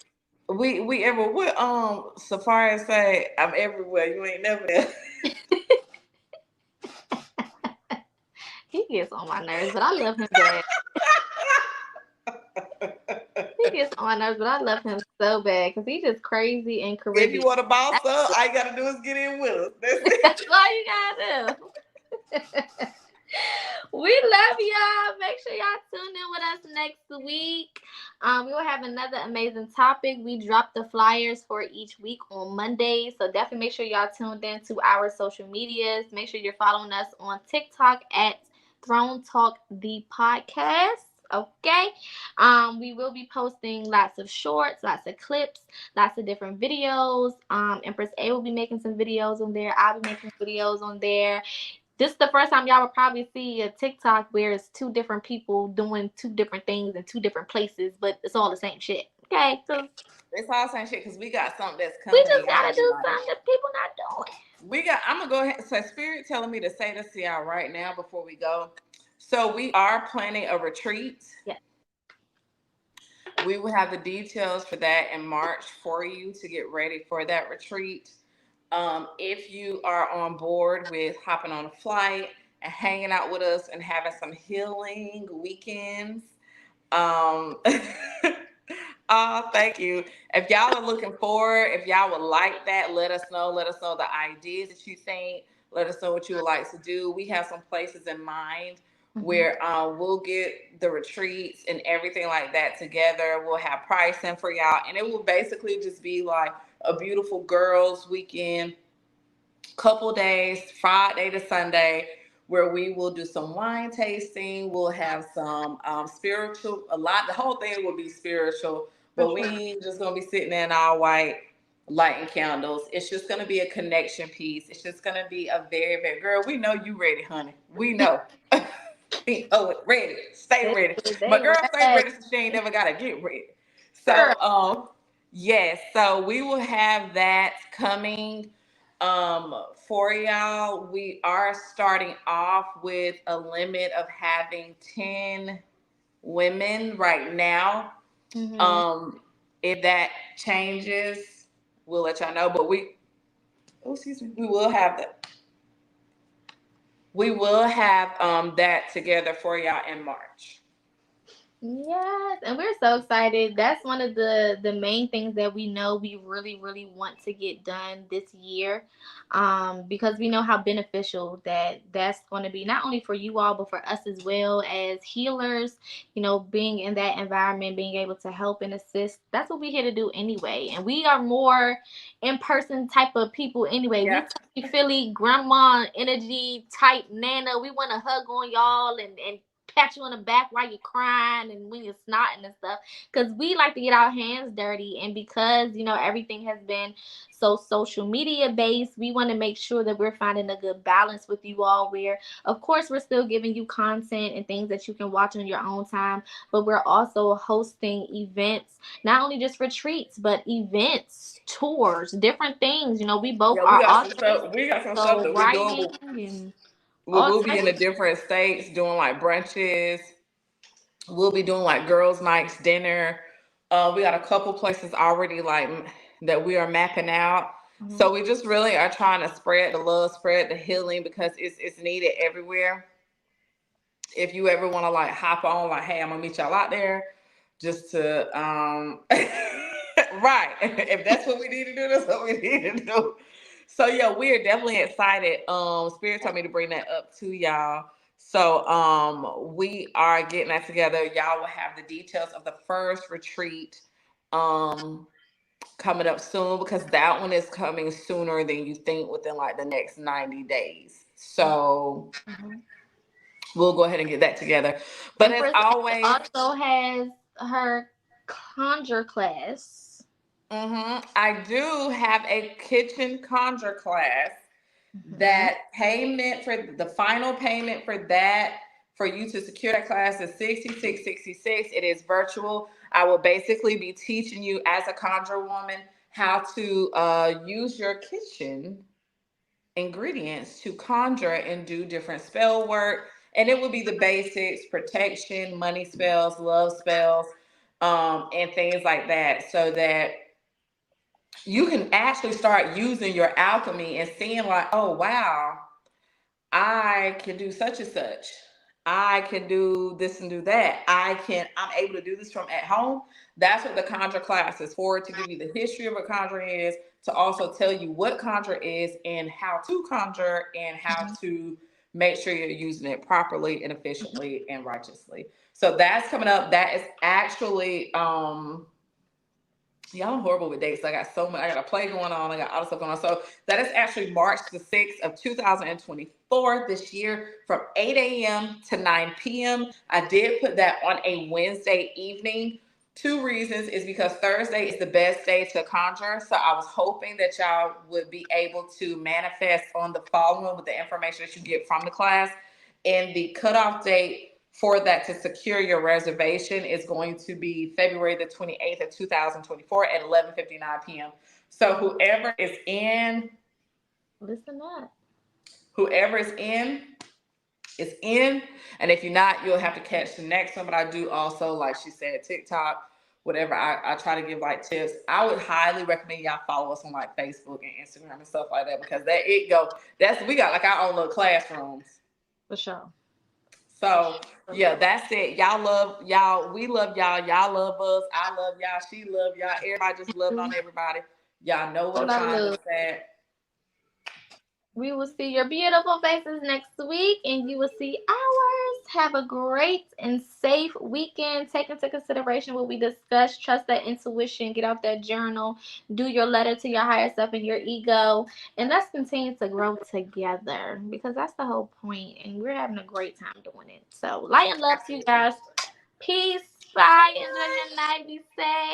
We ever what Safari say I'm everywhere. You ain't never there. He gets on my nerves, but I love him bad. He gets on my nerves, but I love him so bad because he's just crazy and Caribbean. If you want to boss up, all you gotta do is get in with us. That's all you gotta do. We love y'all. Make sure y'all tune in with us next week. We will have another amazing topic. We drop the flyers for each week on Mondays, so definitely make sure y'all tuned in to our social medias. Make sure you're following us on TikTok at Throne Talk the podcast. Okay. We will be posting lots of shorts, lots of clips, lots of different videos. Empress A will be making some videos on there. I'll be making videos on there. This is the first time y'all will probably see a TikTok where it's two different people doing two different things in two different places, but it's all the same shit. Okay, so it's all the same shit because we got something that's coming. We just gotta do something that people not doing. I'm gonna go ahead. So Spirit telling me to say this to y'all right now before we go. So we are planning a retreat. Yes. We will have the details for that in March for you to get ready for that retreat. If you are on board with hopping on a flight and hanging out with us and having some healing weekends, thank you. If y'all are looking forward, if y'all would like that, let us know. Let us know the ideas that you think. Let us know what you would like to do. We have some places in mind where we'll get the retreats and everything like that together. We'll have pricing for y'all, and it will basically just be like a beautiful girls' weekend, couple days, Friday to Sunday, where we will do some wine tasting. We'll have some spiritual, the whole thing will be spiritual, but we ain't just gonna be sitting there in all white lighting candles. It's just gonna be a connection piece. It's just gonna be a very, very, girl, we know you ready, honey. We know. We know it. Ready. Stay ready. My girl stay ready so she ain't never gotta get ready. So yes, so we will have that coming for y'all. We are starting off with a limit of having 10 women right now. If that changes, we'll let y'all know. But we will have that. We will have that together for y'all in March. Yes, and we're so excited. That's one of the main things that we know we really really want to get done this year, because we know how beneficial that's going to be, not only for you all but for us as well as healers. You know, being in that environment, being able to help and assist. That's what we're here to do anyway, and we are more in person type of people anyway. We Yeah. touchy Philly grandma energy type Nana. We want to hug on y'all and pat you on the back while you're crying and when you're snotting and stuff, because we like to get our hands dirty. And because everything has been so social media based, we want to make sure that we're finding a good balance with you all, where of course we're still giving you content and things that you can watch on your own time, but we're also hosting events, not only just retreats but events, tours, different things. We both Yeah, we are got some authors, stuff. We got some stuff so that we're writing doing. and all We'll be in types the of different states doing like brunches. We'll be doing like girls' nights, dinner. We got a couple places already like that we are mapping out. Mhm. So we just really are trying to spread the love, spread the healing, because it's needed everywhere. If you ever want to like hop on, like, hey, I'm gonna meet y'all out there, just to right. If that's what we need to do, that's what we need to do. So yeah, we are definitely excited. Spirit told me to bring that up to y'all. So we are getting that together. Y'all will have the details of the first retreat um coming up soon, because that one is coming sooner than you think, within like the next 90 days. So Mhm. we'll go ahead and get that together. But And as Priscilla always, also has her conjure class. I do have a kitchen conjure class. Mhm. That payment, for the final payment for that, for you to secure that class, is $66.66. It is virtual. I will basically be teaching you as a conjure woman how to use your kitchen ingredients to conjure and do different spell work. And it will be the basics: protection, money spells, love spells, and things like that, so that you can actually start using your alchemy and seeing like, oh wow, I can do such and such. I can do this and do that. I'm able to do this from at home. That's what the conjure class is for, to give you the history of what conjuring is, to also tell you what conjure is and how to conjure, and how Mhm. to make sure you're using it properly and efficiently and righteously. So that's coming up. That is actually yeah, I'm horrible with dates. I got so much. I got a play going on. I got all this stuff going on. So that is actually March the 6th of 2024 this year, from 8 a.m. to 9 p.m. I did put that on a Wednesday evening. Two reasons is because Thursday is the best day to conjure. So I was hoping that y'all would be able to manifest on the following with the information that you get from the class. And the cutoff date for that to secure your reservation is going to be February the 28th of 2024 at 11:59 p.m. So Listen up. whoever is in. And if you're not, you'll have to catch the next one. But I do also, like she said, TikTok, whatever. I try to give like tips. I would highly recommend y'all follow us on like Facebook and Instagram and stuff like that, because we got like our own little classrooms. For sure. So yeah, that's it. Y'all love y'all. We love y'all. Y'all love us. I love y'all. She love y'all. Everybody just loving on everybody. Y'all know where All to I find love. us at. We will see your beautiful faces next week, and you will see ours. Have a great and safe weekend. Take into consideration what we discussed. Trust that intuition. Get out that journal. Do your letter to your higher self and your ego. And let's continue to grow together, because that's the whole point. And we're having a great time doing it. So, light and love to you guys. Peace. Bye. Enjoy your night. Be safe.